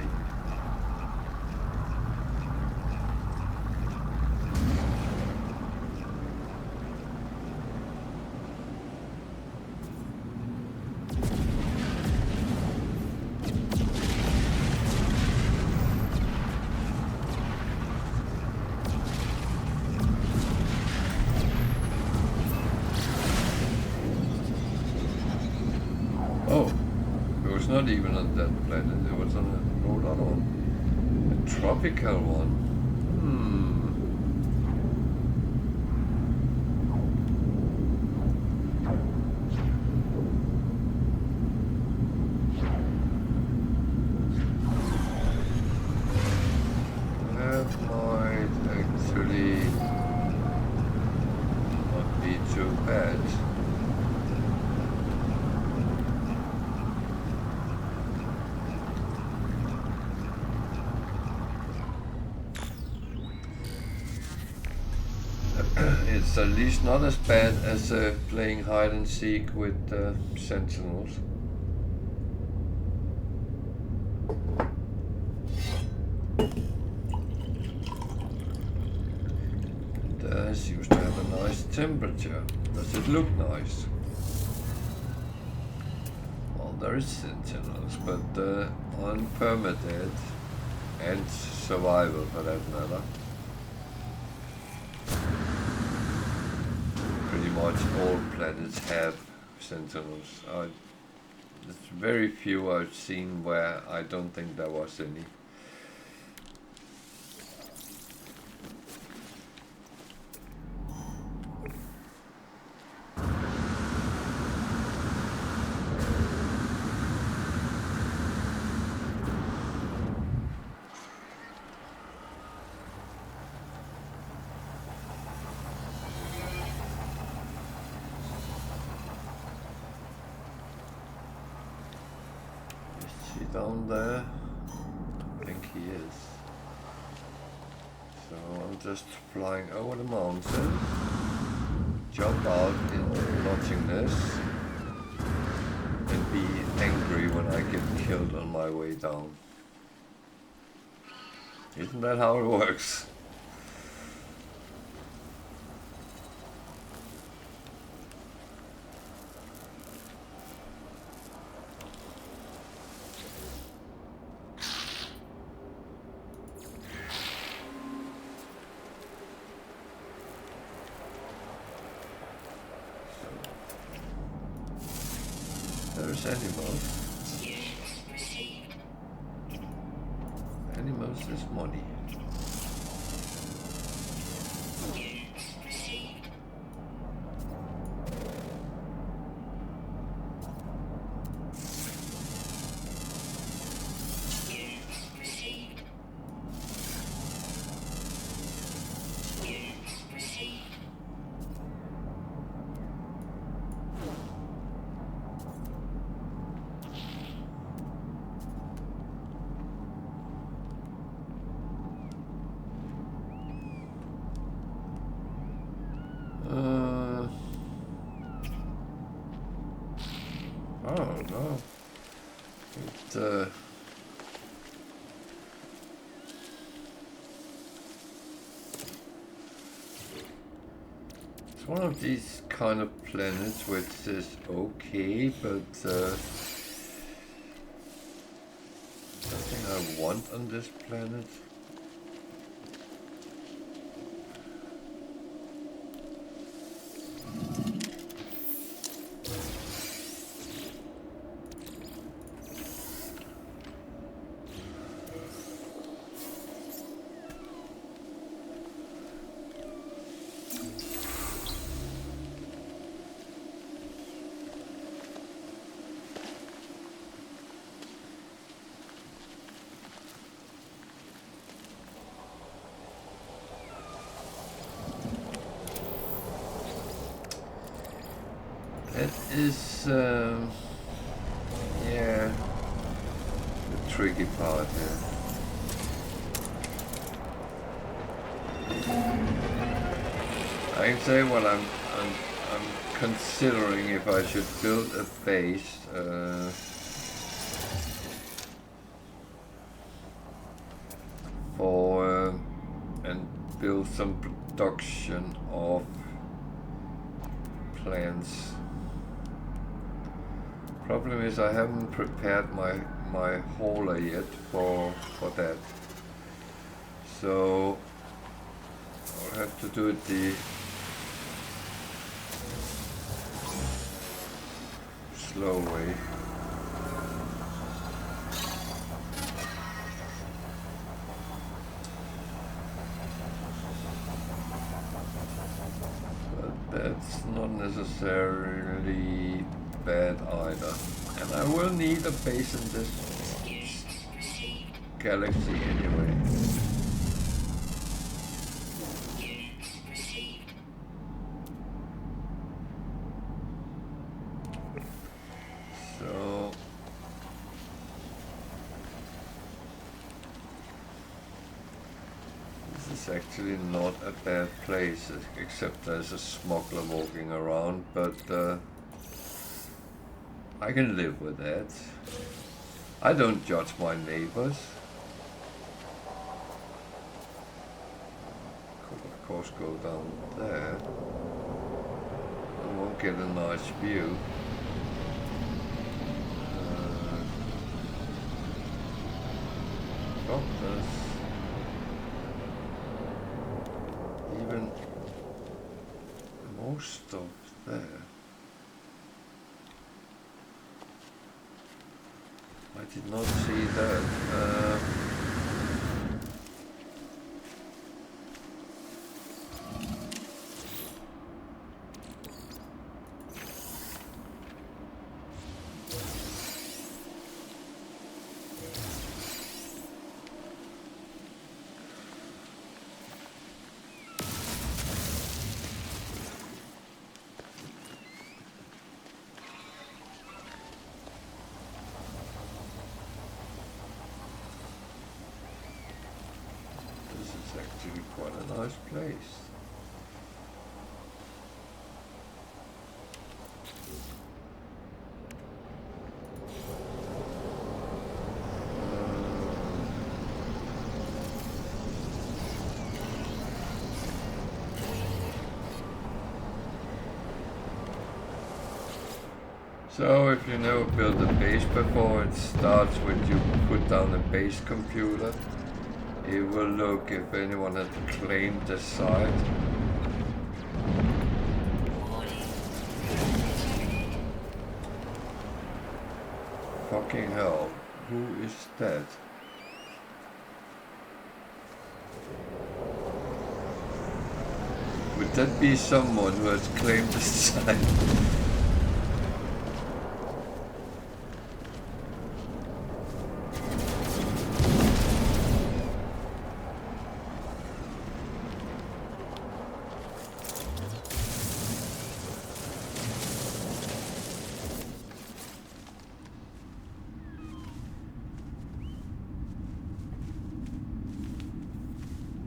Not even on that planet, it was on a other one. A tropical one. That might actually not be too bad. It's at least not as bad as playing hide and seek with sentinels. This used to have a nice temperature. Does it look nice? Well, there is sentinels, but on Permadeath and survival for that matter, much all planets have sentinels. There's very few I've seen where I don't think there was any. Down there, I think he is. So I'm just flying over the mountain, jump out into nothingness, and be angry when I get killed on my way down. Isn't that how it works? There's animals. Units received. Animals is money. Units received. Units received. Units received. Oh no. It's one of these kind of planets which is okay, but nothing I want on this planet. That is, yeah, the tricky part here. I can say what I'm considering if I should build a base. For and build some production of plants. Problem is I haven't prepared my hauler yet for that. So I'll have to do it the slow way. But that's not necessarily bad either. And I will need a base in this galaxy anyway. So this is actually not a bad place, except there's a smuggler walking around, but I can live with that. I don't judge my neighbors. Could of course go down there. I won't get a nice view. Oh, there's even more stuff there. I did not see that. Actually quite a nice place. So if you never built a base before, it starts with you put down a base computer. It will look if anyone has claimed the site. Fucking hell. Who is that? Would that be someone who has claimed the site?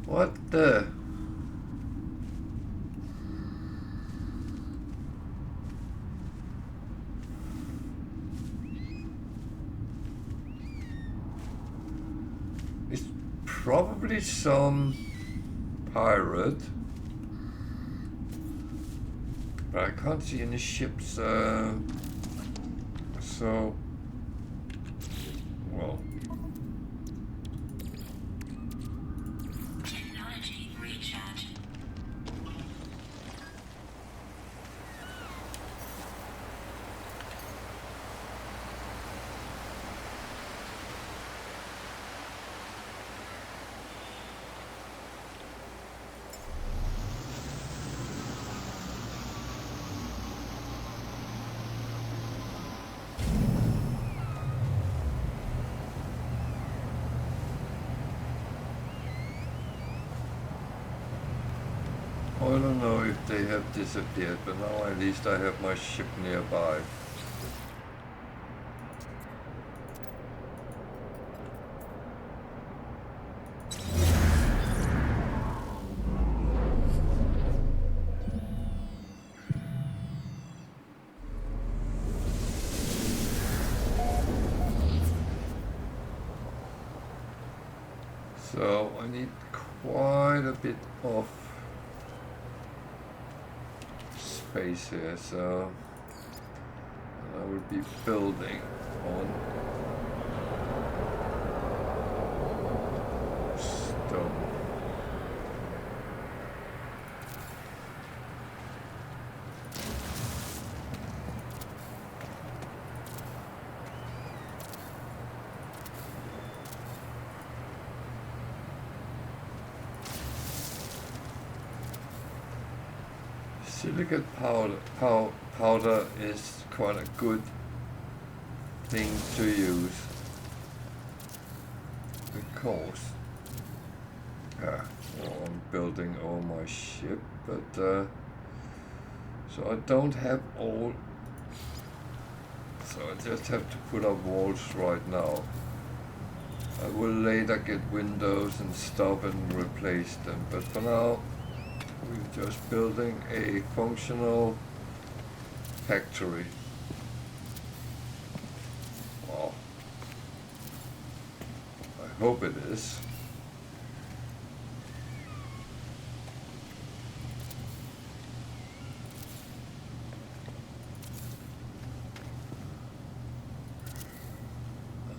What the? It's probably some pirate. But I can't see any ships, so... Well... Technology recharge. I don't know if they have disappeared, but now at least I have my ship nearby. So I need quite a bit of space here, so I will be building on stone. Silicate powder is quite a good thing to use because well, I'm building all my ship, but so I don't have all, so I just have to put up walls right now. I will later get windows and stuff and replace them, but for now we're just building a functional factory. Wow. I hope it is.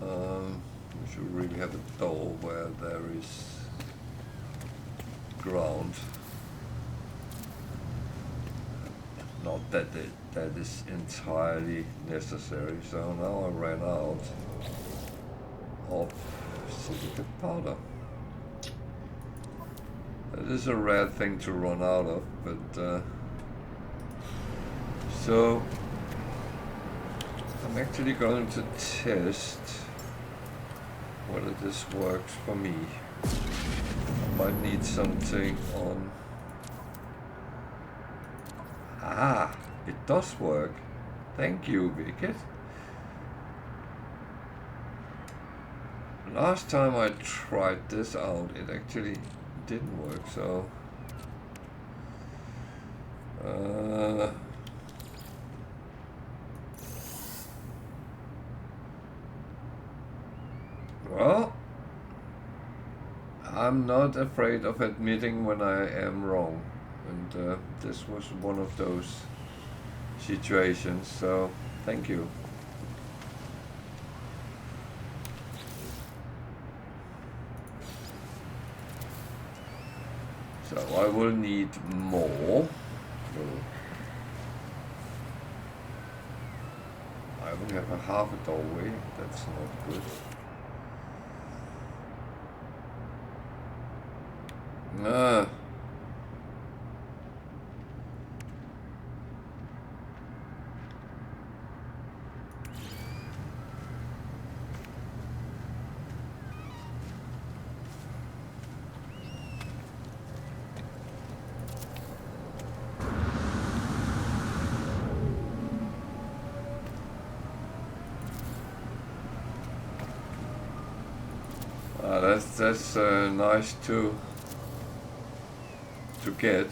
We should really have a door where there is ground. Not that that is entirely necessary. So now I ran out of silicate powder. That is a rare thing to run out of, but so I'm actually going to test whether this works for me. I might need something on. Ah, it does work. Thank you, Wicked. Last time I tried this out, it actually didn't work, so... well, I'm not afraid of admitting when I am wrong. And this was one of those situations, so thank you. So I will need more. I we have a half a doorway. That's not good. Ah. That's nice to get.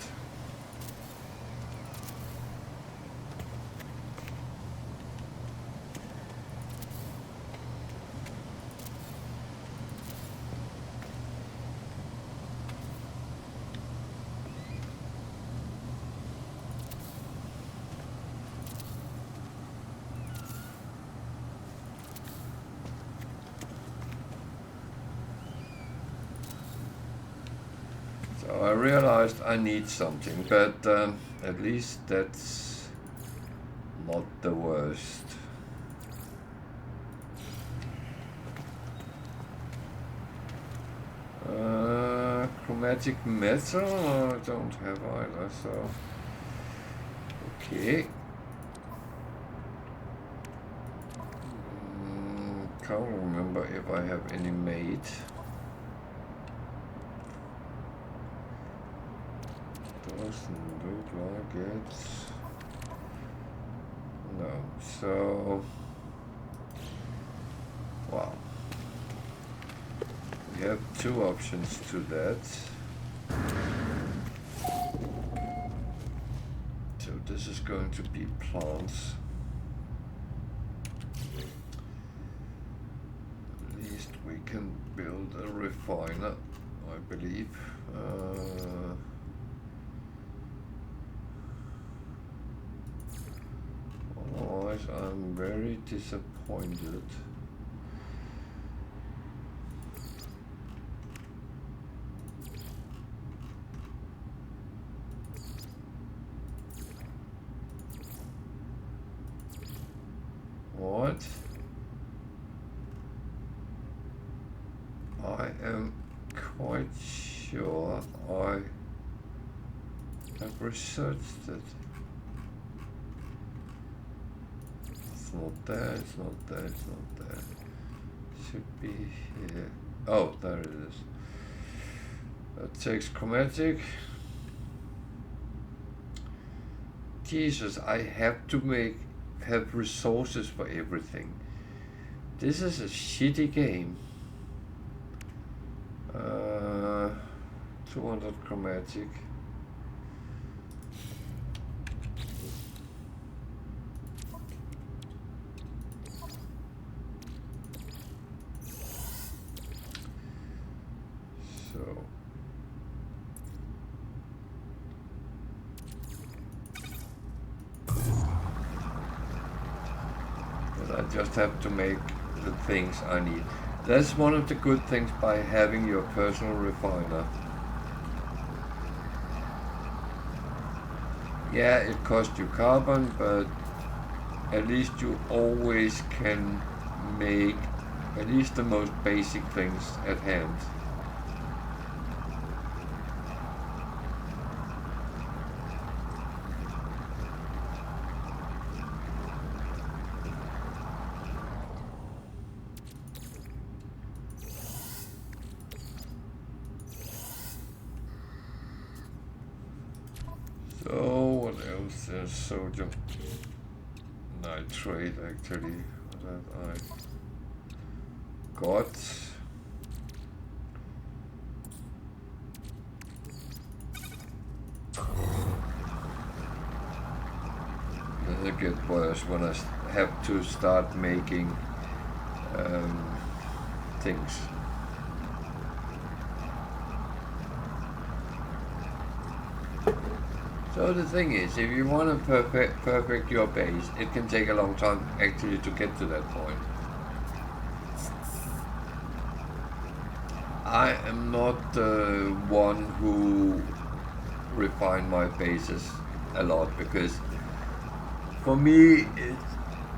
I realized I need something, but at least that's not the worst. Chromatic metal I don't have either, so okay. Can't remember if I have any made. Doesn't look like it. No, so wow. We have two options to that. So this is going to be plants. At least we can build a refiner, I believe. Otherwise, I'm very disappointed. What? I am quite sure I have researched it. It's not there, it's not there, it's not there. Should be here. Oh, there it is. That takes chromatic. Jesus, I have to have resources for everything. This is a shitty game. 200 chromatic. So I just have to make the things I need. That's one of the good things by having your personal refiner. Yeah, it costs you carbon, but at least you always can make at least the most basic things at hand. Sodium nitrate actually that I got. It'll get worse when I have to start making things. So the thing is, if you want to perfect your base, it can take a long time actually to get to that point. I am not the one who refine my bases a lot, because for me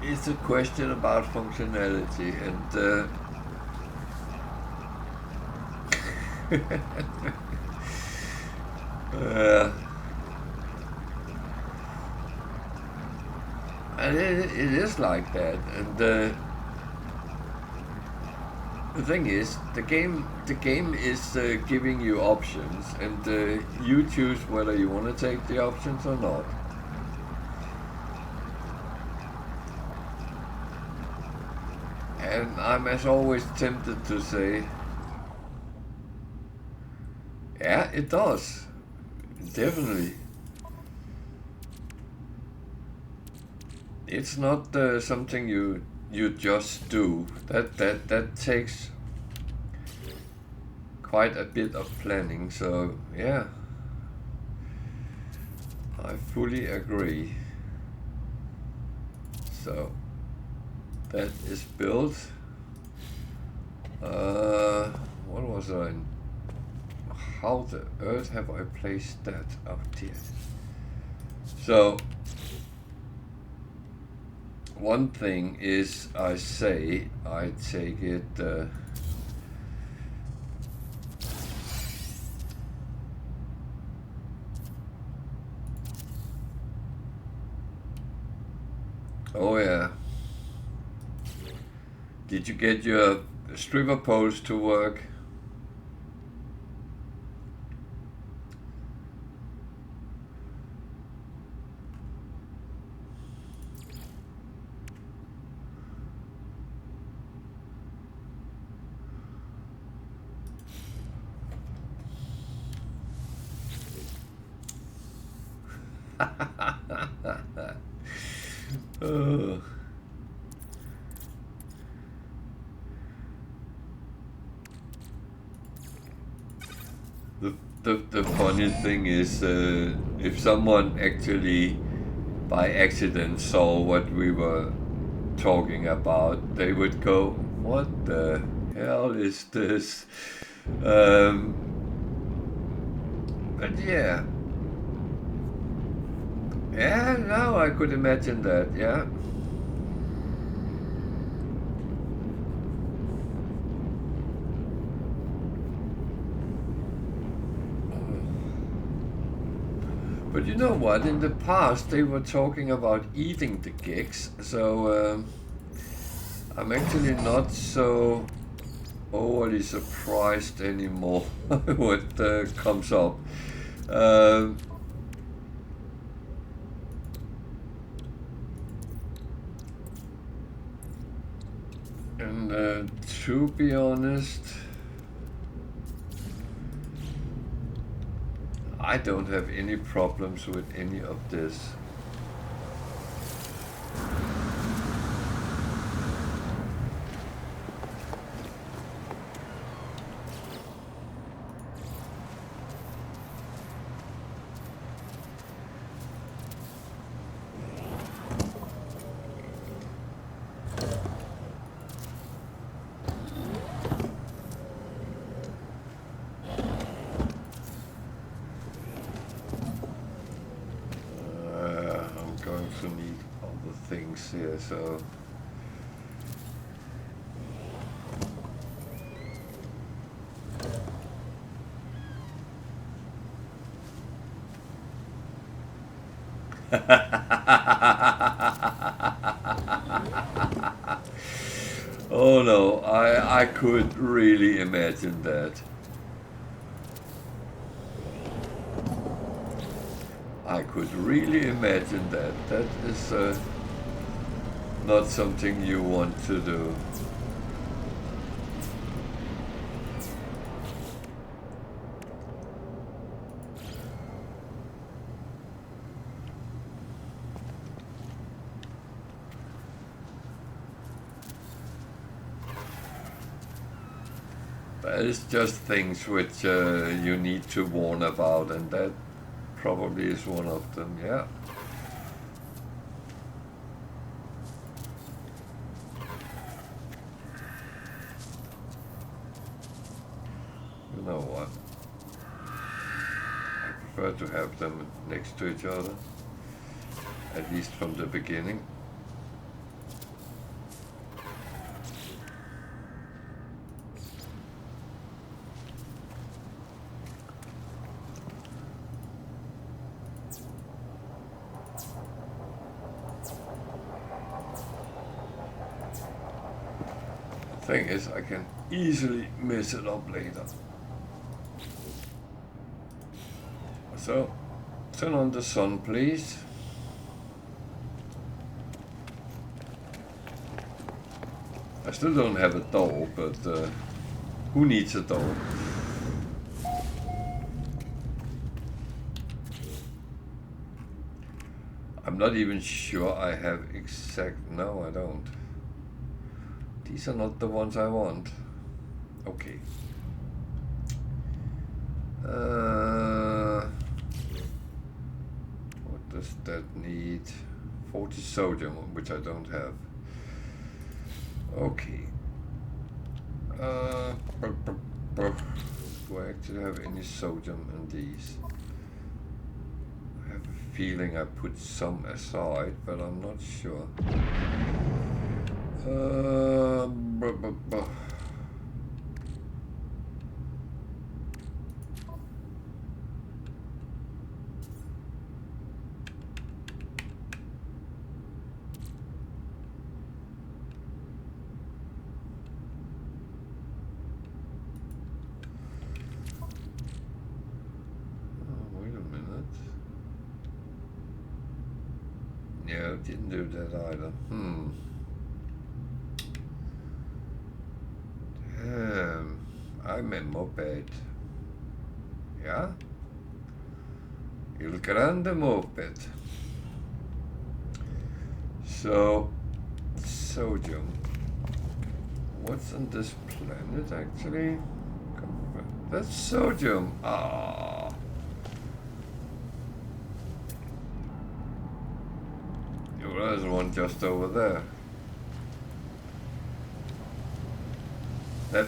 it's a question about functionality, and and it is like that, and the thing is, the game is giving you options, and you choose whether you want to take the options or not. And I'm as always tempted to say, yeah, it does, definitely. It's not something you just do. That takes quite a bit of planning. So yeah, I fully agree. So that is built. What was I? How the earth have I placed that out here? So one thing is, I take it oh yeah. Did you get your stripper pose to work? The funny thing is, if someone actually by accident saw what we were talking about, they would go, "What the hell is this?" But yeah. Yeah, now I could imagine that, yeah. But you know what? In the past, they were talking about eating the gigs, so I'm actually not so overly surprised anymore what comes up. And to be honest, I don't have any problems with any of this. Here, so oh no, I could really imagine that. I could really imagine that. That is not something you want to do. But it's just things which you need to warn about, and that probably is one of them, yeah. You know what? I prefer to have them next to each other, at least from the beginning. Thing is, I can easily mess it up later. So, turn on the sun, please. I still don't have a door, but who needs a door? I'm not even sure I have exact... No, I don't. These are not the ones I want. Okay. What does that need? 40 sodium, which I don't have. Okay. Do I actually have any sodium in these? I have a feeling I put some aside, but I'm not sure. Yeah, didn't do that either. Damn, I'm a moped. Yeah? Il grande moped. So, sodium. What's on this planet actually? That's sodium. Ah. There's one just over there. That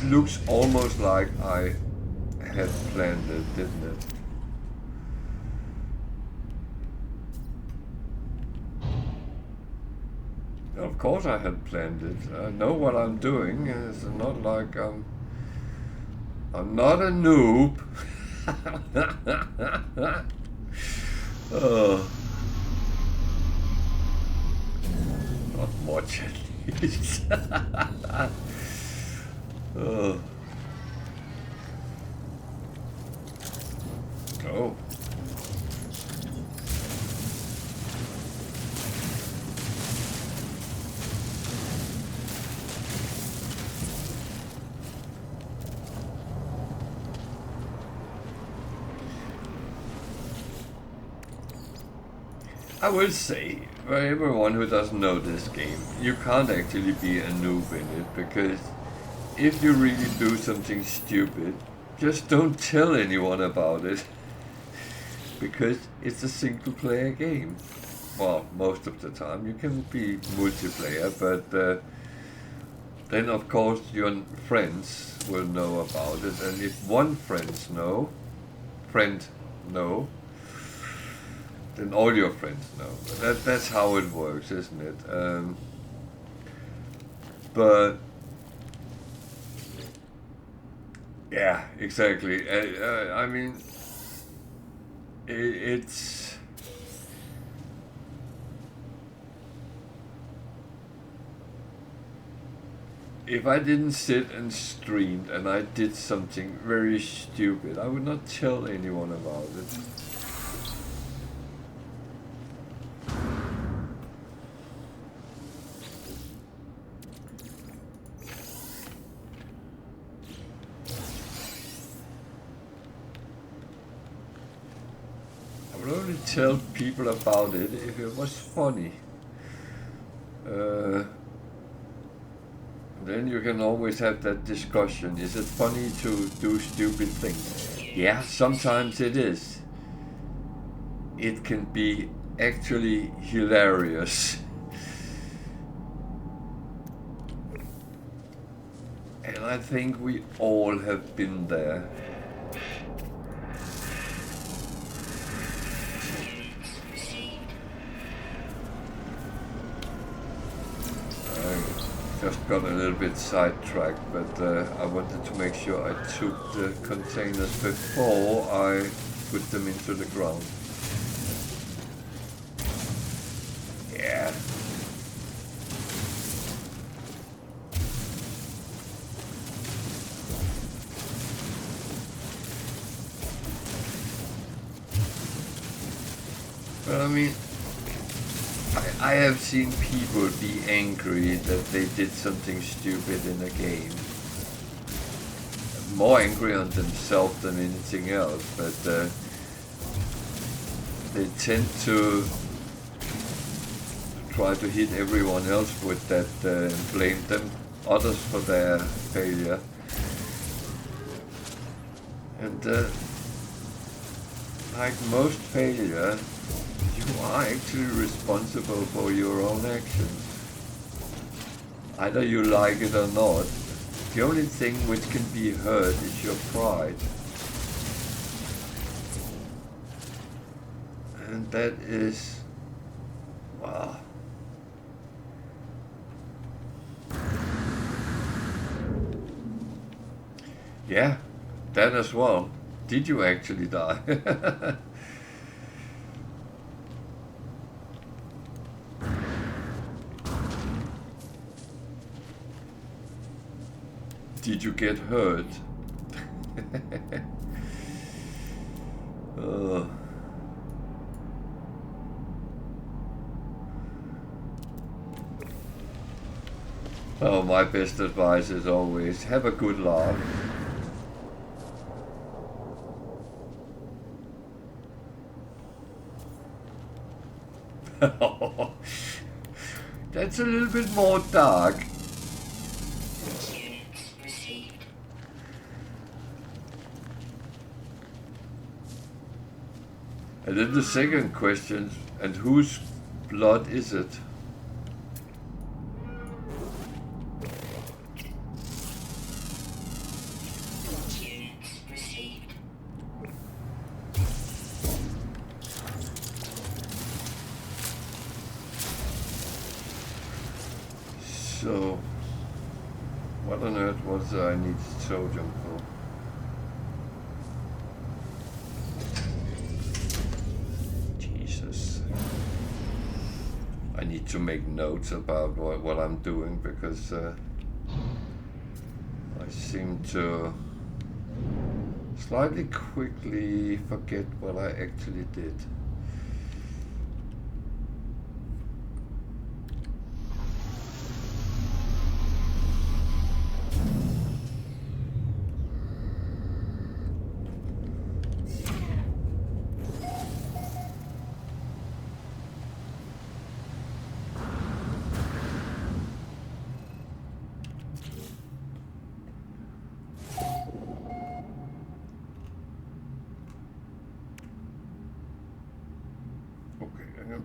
looks almost like I had planned it, didn't it? Of course I had planned it. I know what I'm doing. It's not like I'm not a noob. Oh. Not much at least. Oh. Oh. I will say, for everyone who doesn't know this game, you can't actually be a noob in it, because if you really do something stupid, just don't tell anyone about it, because it's a single player game. Well, most of the time. You can be multiplayer, but then of course your friends will know about it, and if one friend know, then all your friends know. That's how it works, isn't it? But yeah, exactly. I mean, it's if I didn't sit and streamed and I did something very stupid, I would not tell anyone about it. I would only tell people about it if it was funny. Then you can always have that discussion. Is it funny to do stupid things? Yeah, sometimes it is. It can be actually hilarious. And I think we all have been there. Just got a little bit sidetracked, but I wanted to make sure I took the containers before I put them into the ground. Yeah. mean, I have seen people be angry that they did something stupid in a game. More angry on themselves than anything else, but they tend to try to hit everyone else with that and blame them, others for their failure. And like most failure, you are actually responsible for your own actions. Either you like it or not. The only thing which can be hurt is your pride. And that is, wow. Yeah, that as well. Did you actually die? Did you get hurt? Oh, my best advice is always have a good laugh. That's a little bit more dark. Units received. And then the second question, and whose blood is it? Units received. So, what on earth was I need sodium for? Jesus. I need to make notes about what I'm doing because I seem to slightly quickly forget what I actually did.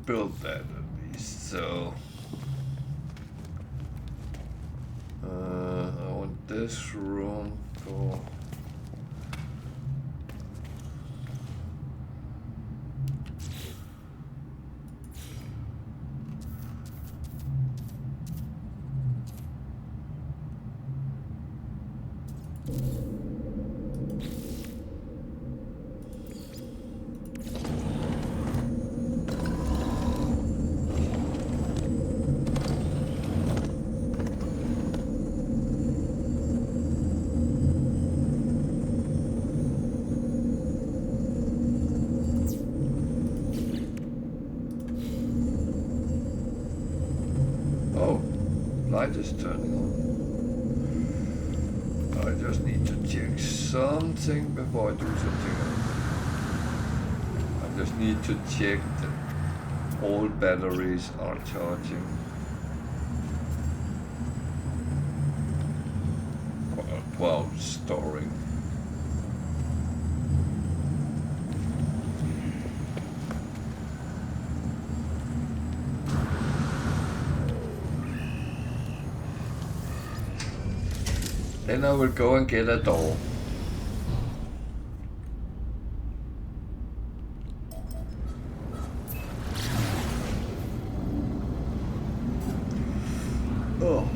Build that at least, so I want this room for light is turning on. I just need to check something before I do something else. I just need to check that all batteries are charging. Well, storing. Then I will go and get a door. Oh.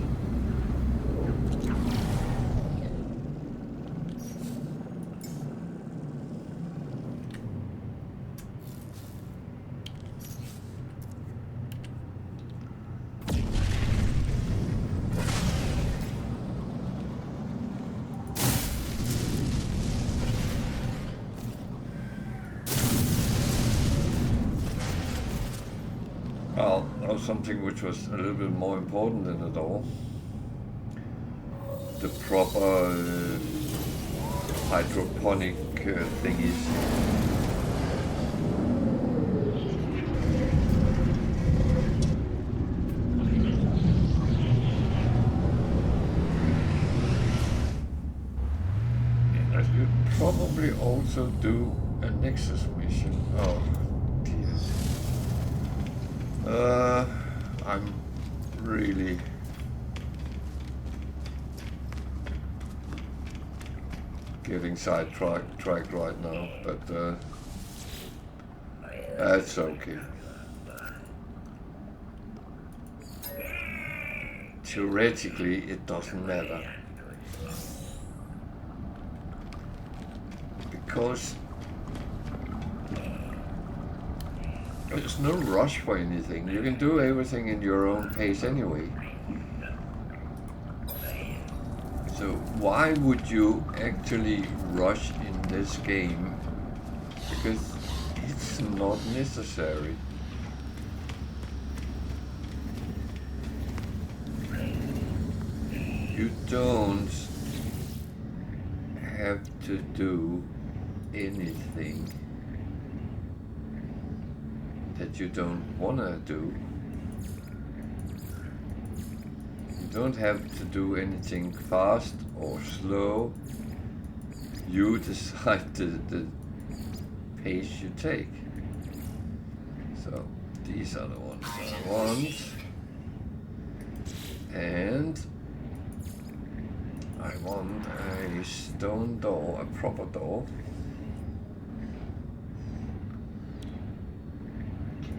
Well, that was something which was a little bit more important than it all. The proper hydroponic thingies. And I should probably also do a Nexus mission. Oh dear. I'm really getting sidetracked right now, but that's okay. Theoretically, it doesn't matter. Because there's no rush for anything. You can do everything in your own pace anyway. So why would you actually rush in this game? Because it's not necessary. You don't have to do anything that you don't wanna do. You don't have to do anything fast or slow. You decide the pace you take. So these are the ones I want. And I want a stone door, a proper door.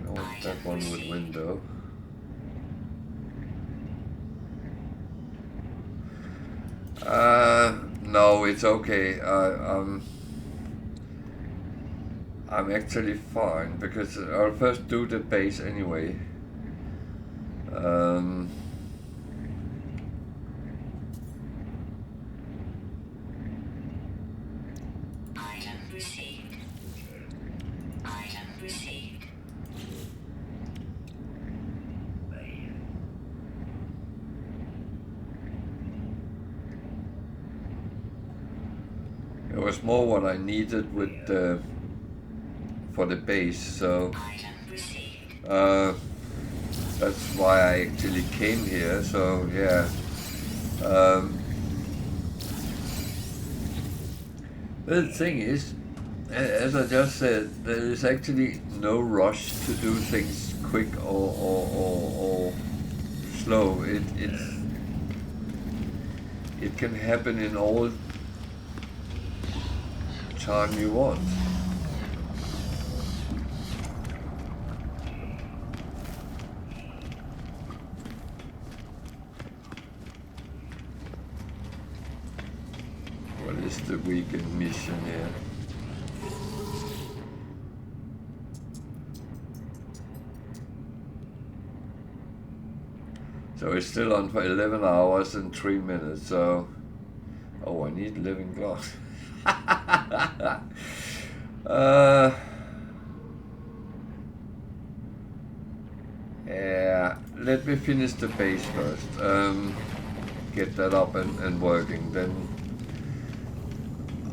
I want that one with window. No, it's okay. I'm actually fine because I'll first do the base anyway. Item received. Item received. It was more what I needed with the for the base, so that's why I actually came here. So yeah, the thing is, as I just said, there is actually no rush to do things quick or slow. It can happen in all time you want. What is the weekend mission here? So it's still on for 11 hours and 3 minutes, so... Oh, I need living glass. Yeah, let me finish the base first. Get that up and working, then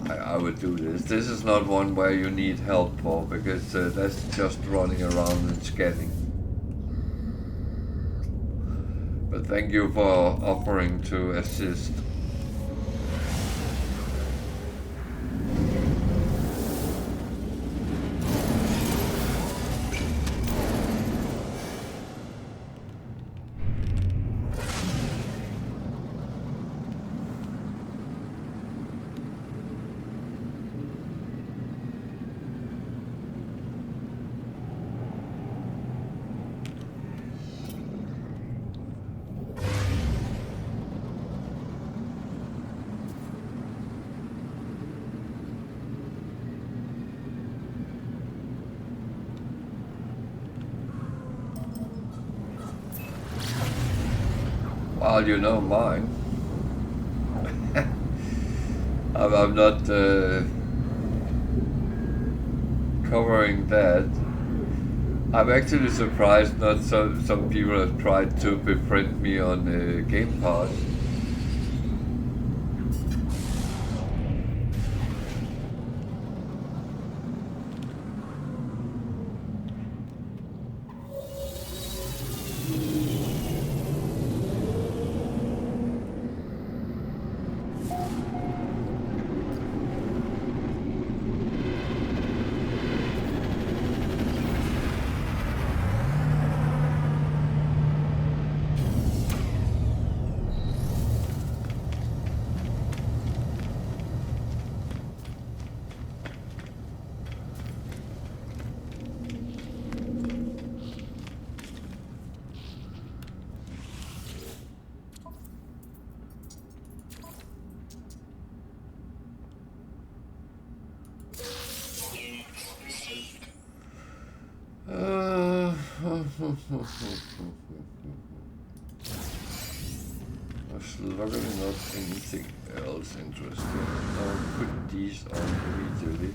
I would do this. This is not one where you need help for, because that's just running around and scanning. But thank you for offering to assist. Well, you know mine. I'm not covering that. I'm actually surprised not some people have tried to befriend me on Game Pass. Was luckily not anything else interesting. I'll put these on immediately.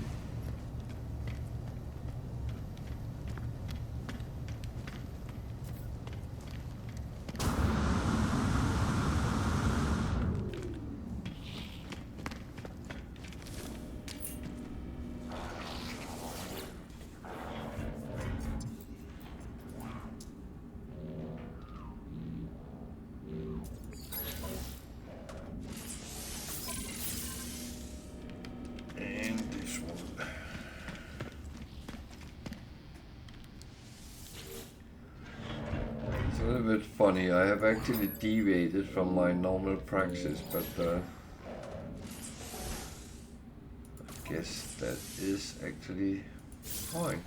A little bit funny. I have actually deviated from my normal practice, but I guess that is actually fine.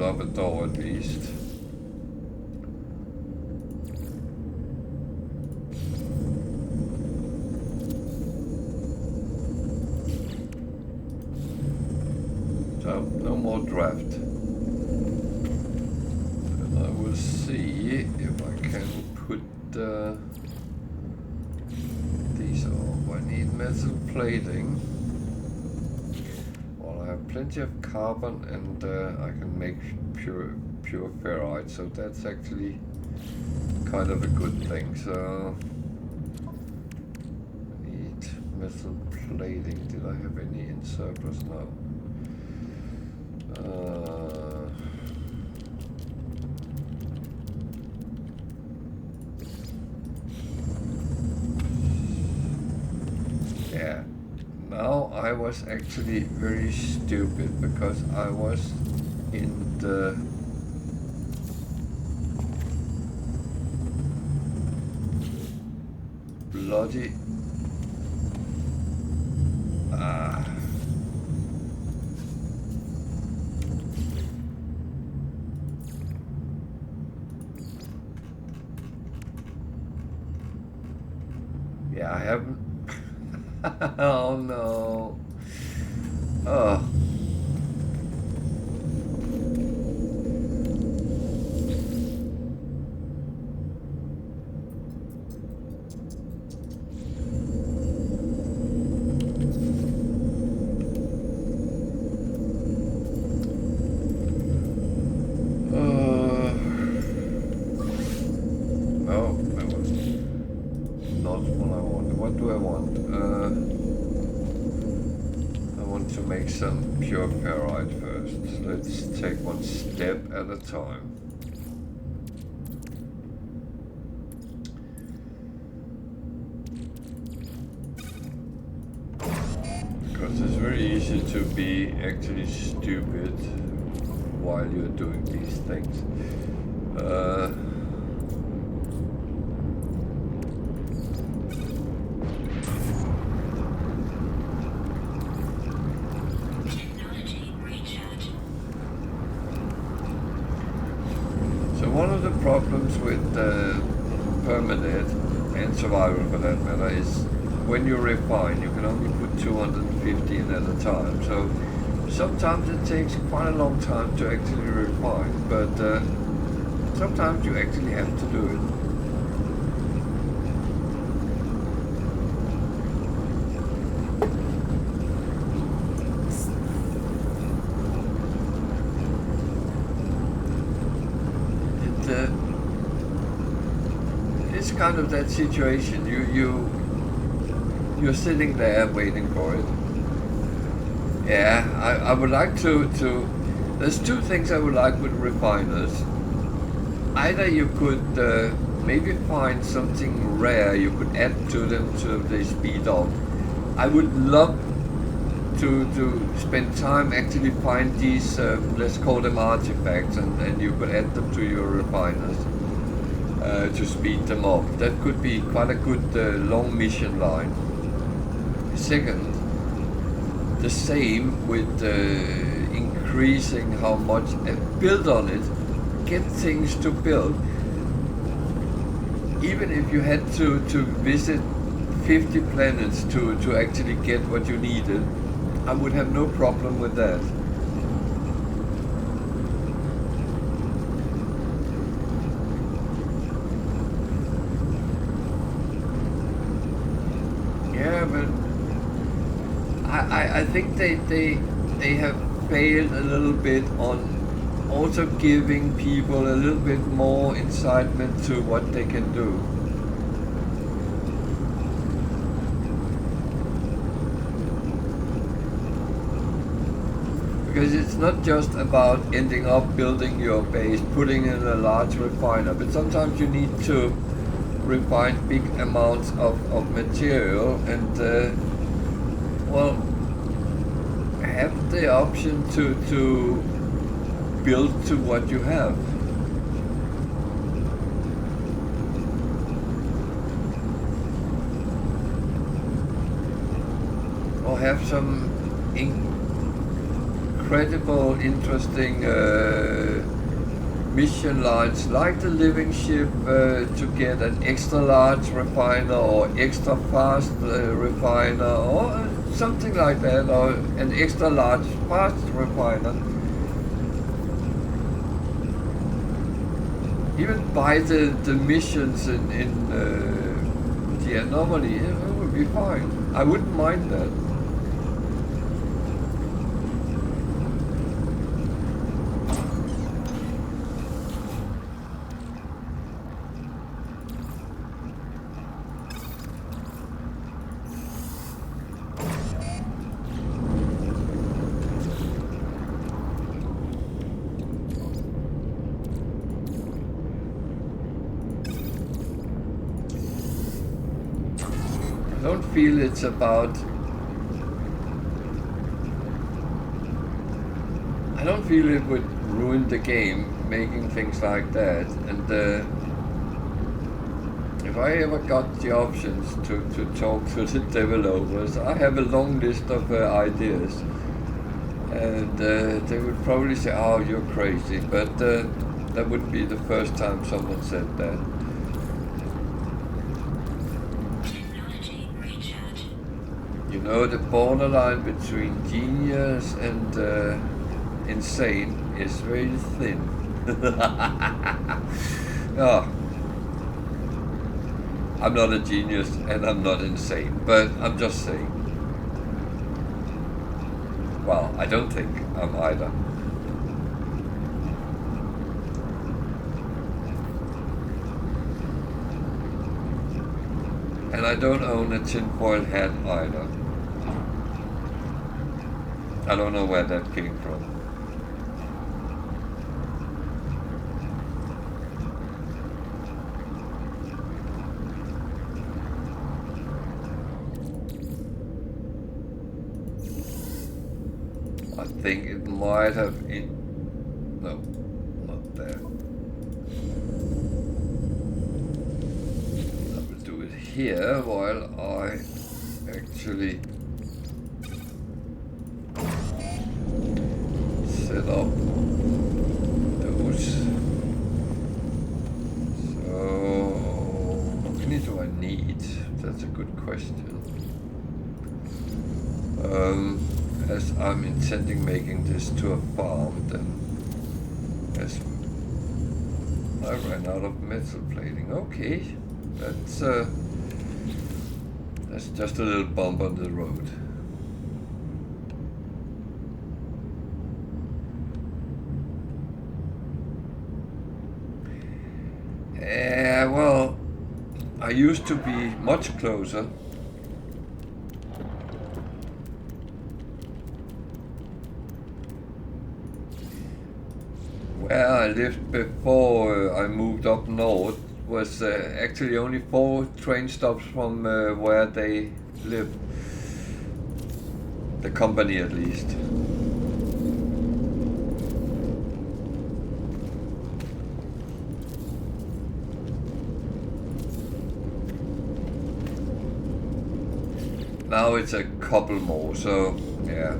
Up a door at least. So no more draft. And I will see if I can put these on. I need metal plating. Plenty of carbon, and I can make pure ferrite, so that's actually kind of a good thing. So I need metal plating. Did I have any in surplus? No. Yeah. Now I was actually very stupid because I was in the bloody yeah, I haven't. Oh no. Oh. No, that was not what I wanted. What do I want? I want to make some pure ferrite first. Let's take one step at a time. Because it's very easy easy to be actually stupid while you're doing these things. Technology recharge. So one of the problems with Permadeath and survival for that matter is when you refine, you can only put 250 in at a time. So sometimes it takes quite a long time to actually refine, but sometimes you actually have to do it. It's kind of that situation. You're sitting there waiting for it. Yeah, I would like to. There's two things I would like with refiners. Either you could maybe find something rare you could add to them so they speed up. I would love to spend time actually find these, let's call them artifacts, and you could add them to your refiners to speed them up. That could be quite a good long mission line. Second, the same with increasing how much build on it, get things to build. Even if you had to visit 50 planets to actually get what you needed, I would have no problem with that. Yeah, but I think they have failed a little bit on also giving people a little bit more incitement to what they can do. Because it's not just about ending up building your base, putting in a large refiner, but sometimes you need to refine big amounts of material and well, have the option to build to what you have. Or have some incredible, interesting mission lines like the living ship to get an extra large refiner or extra fast refiner or something like that, or an extra large fast refiner. Even by the missions in the anomaly, it would be fine. I wouldn't mind that. I don't feel it's about. I don't feel it would ruin the game making things like that. And if I ever got the options to talk to the developers, I have a long list of ideas, and they would probably say, "Oh, you're crazy," but that wouldn't be the first time someone said that. You know, the borderline between genius and insane is very thin. Oh, I'm not a genius and I'm not insane, but I'm just saying. Well, I don't think I'm either. And I don't own a tinfoil hat either. I don't know where that came from. might have no, not there. I will do it here while I actually set up those. So, how many do I need? That's a good question. As I'm intending making this to a farm, then as I ran out of metal plating. Okay, that's just a little bump on the road. Well, I used to be much closer. Where I lived before I moved up north was actually only 4 train stops from where they live. The company, at least. Now it's a couple more, so yeah.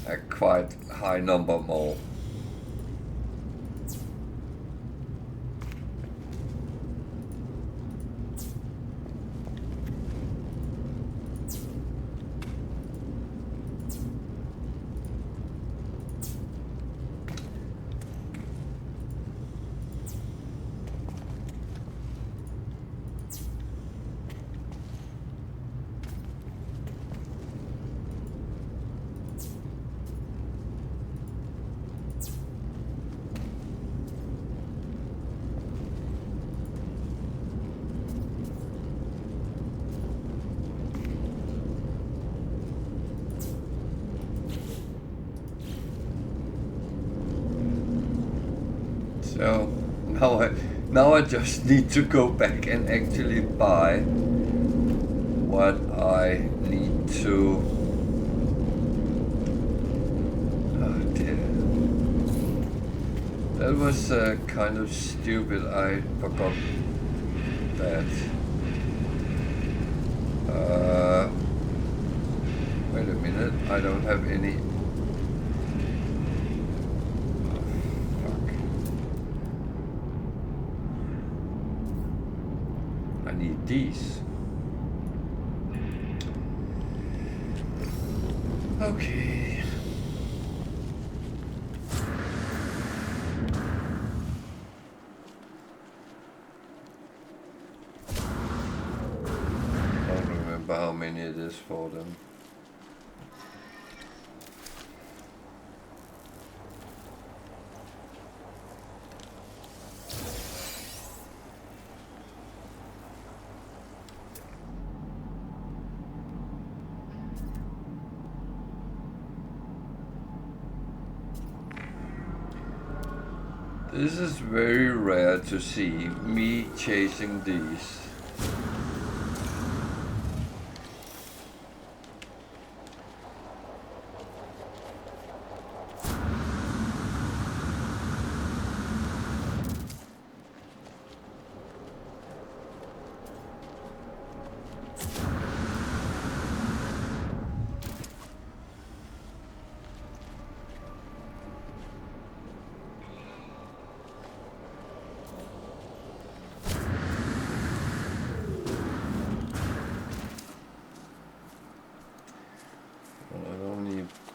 A quite high number more. So now I just need to go back and actually buy what I need to. Oh dear, that was kind of stupid. I forgot that. Wait a minute, I don't have any. These. Okay. I don't remember how many it is for them. This is very rare to see me chasing these.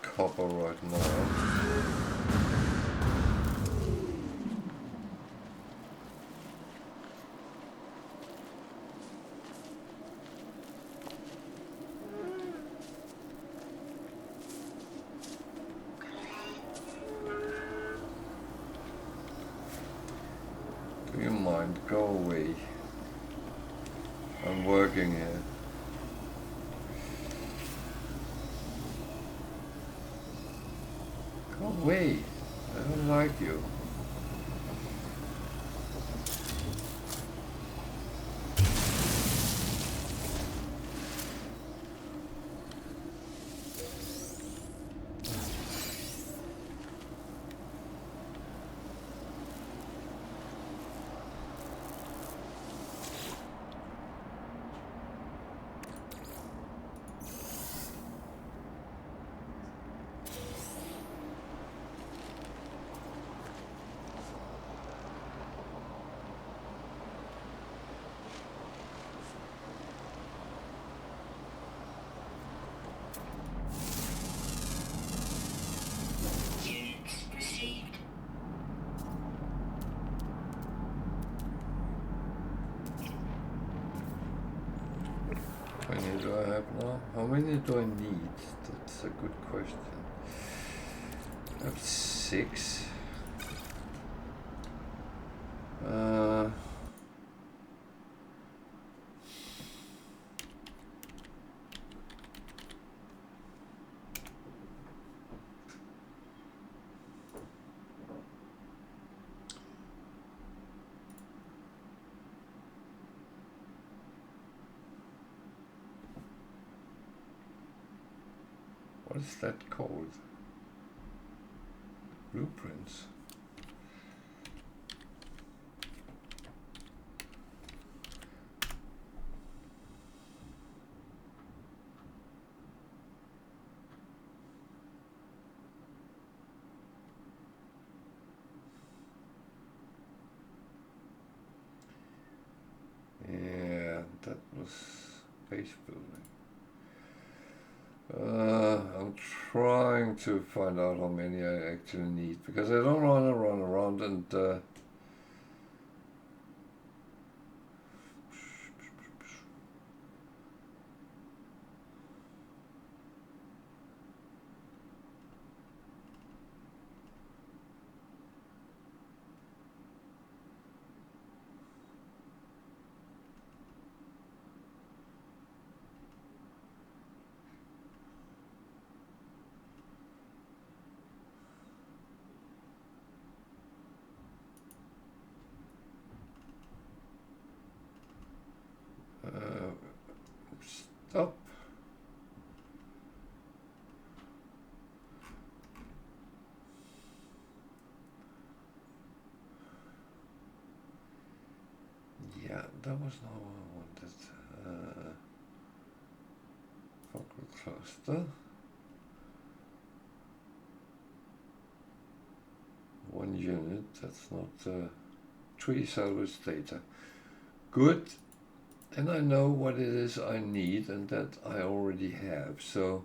Copper right now. Do you mind? Go away. I'm working here. Go away. I don't like you. I have now? How many do I need? That's a good question. I have 6. What is that called? Blueprints. Yeah, that was base building. I'm trying to find out how many I actually need, because I don't want to run around and stop. Yeah, that was not what I wanted. Focal cluster. 1 unit, that's not 3 salvage data. Good. Then I know what it is I need, and that I already have, so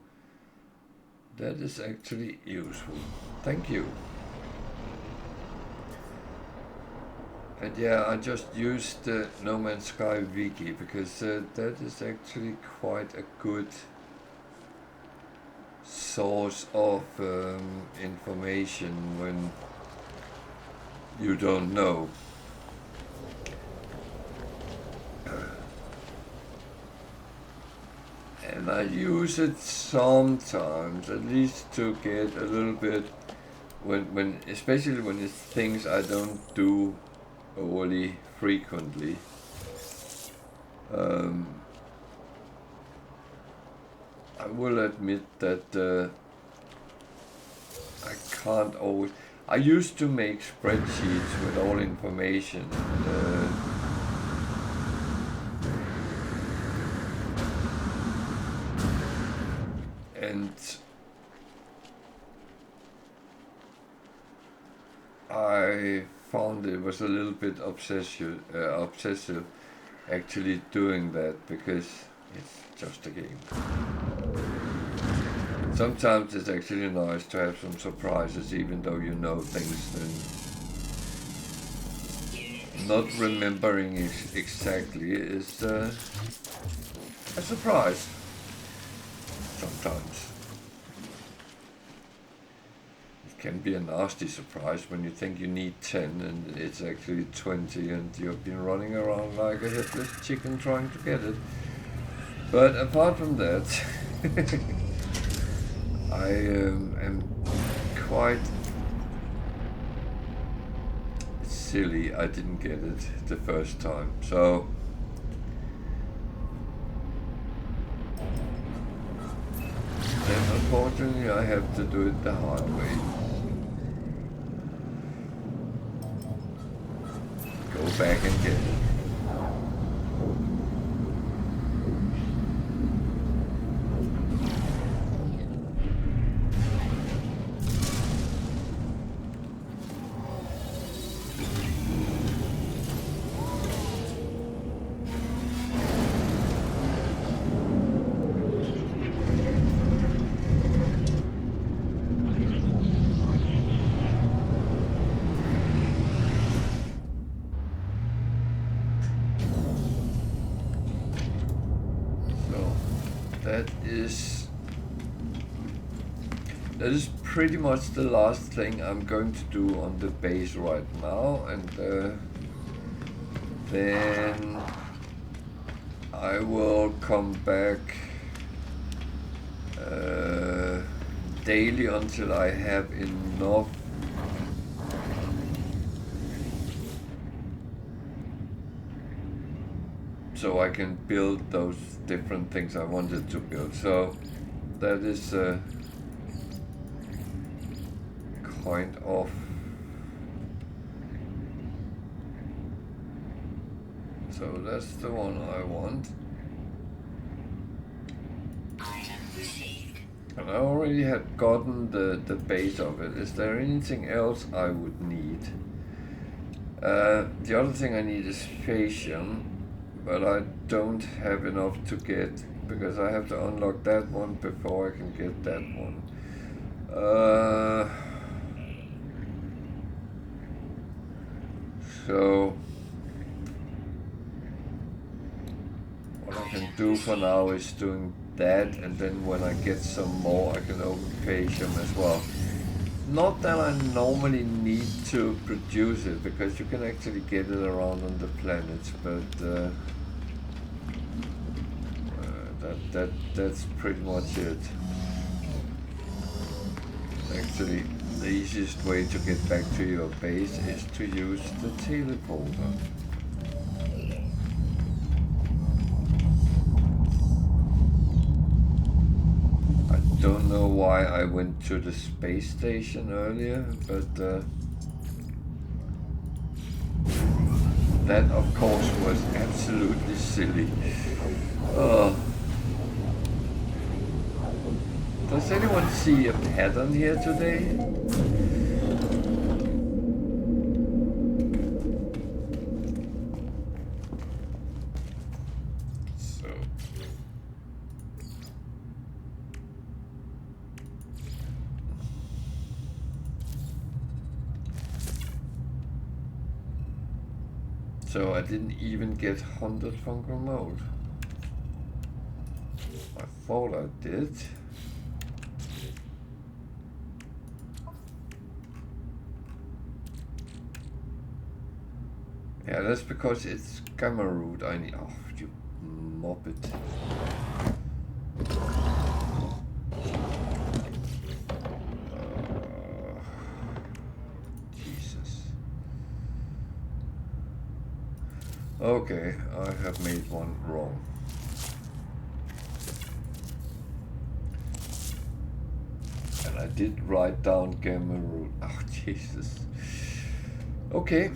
that is actually useful. Thank you. And yeah, I just used the No Man's Sky wiki, because that is actually quite a good source of information when you don't know. And I use it sometimes, at least to get a little bit, when especially when it's things I don't do overly frequently. I will admit that I can't always. I used to make spreadsheets with all information. And I found it was a little bit obsessive actually doing that, because it's just a game. Sometimes it's actually nice to have some surprises, even though you know things, and not remembering exactly is a surprise sometimes. It can be a nasty surprise when you think you need 10 and it's actually 20, and you've been running around like a headless chicken trying to get it. But apart from that, I am quite silly I didn't get it the first time. So then unfortunately I have to do it the hard way. Go back and get it. that is pretty much the last thing I'm going to do on the base right now, and then I will come back daily until I have enough so I can build those different things I wanted to build. So that is kind of so that's the one I want. And I already had gotten the base of it. Is there anything else I would need? The other thing I need is fashion, but I don't have enough to get, because I have to unlock that one before I can get that one. So what I can do for now is doing that, and then when I get some more I can open fashion as well. Not that I normally need to produce it, because you can actually get it around on the planets, but that's pretty much it. Actually, the easiest way to get back to your base is to use the teleporter. I don't know why I went to the space station earlier, but that of course was absolutely silly. Does anyone see a pattern here today? So I didn't even get 100 fungal mode. I thought I did. Yeah, that's because it's gamma root I need. Oh, you moppet. Jesus. Okay, I have made one wrong. And I did write down gamma root. Oh, Jesus. Okay.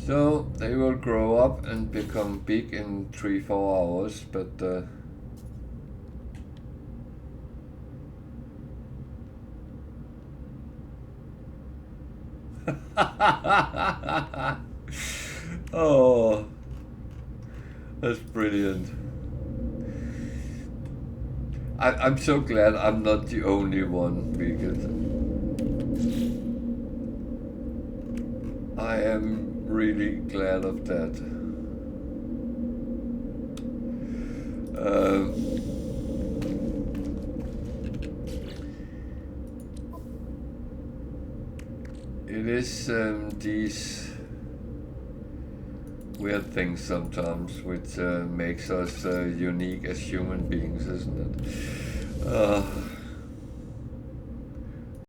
So they will grow up and become big in 3-4 hours, but oh, that's brilliant. I'm so glad I'm not the only one, because I am really glad of that. It is these weird things sometimes which makes us unique as human beings, isn't it?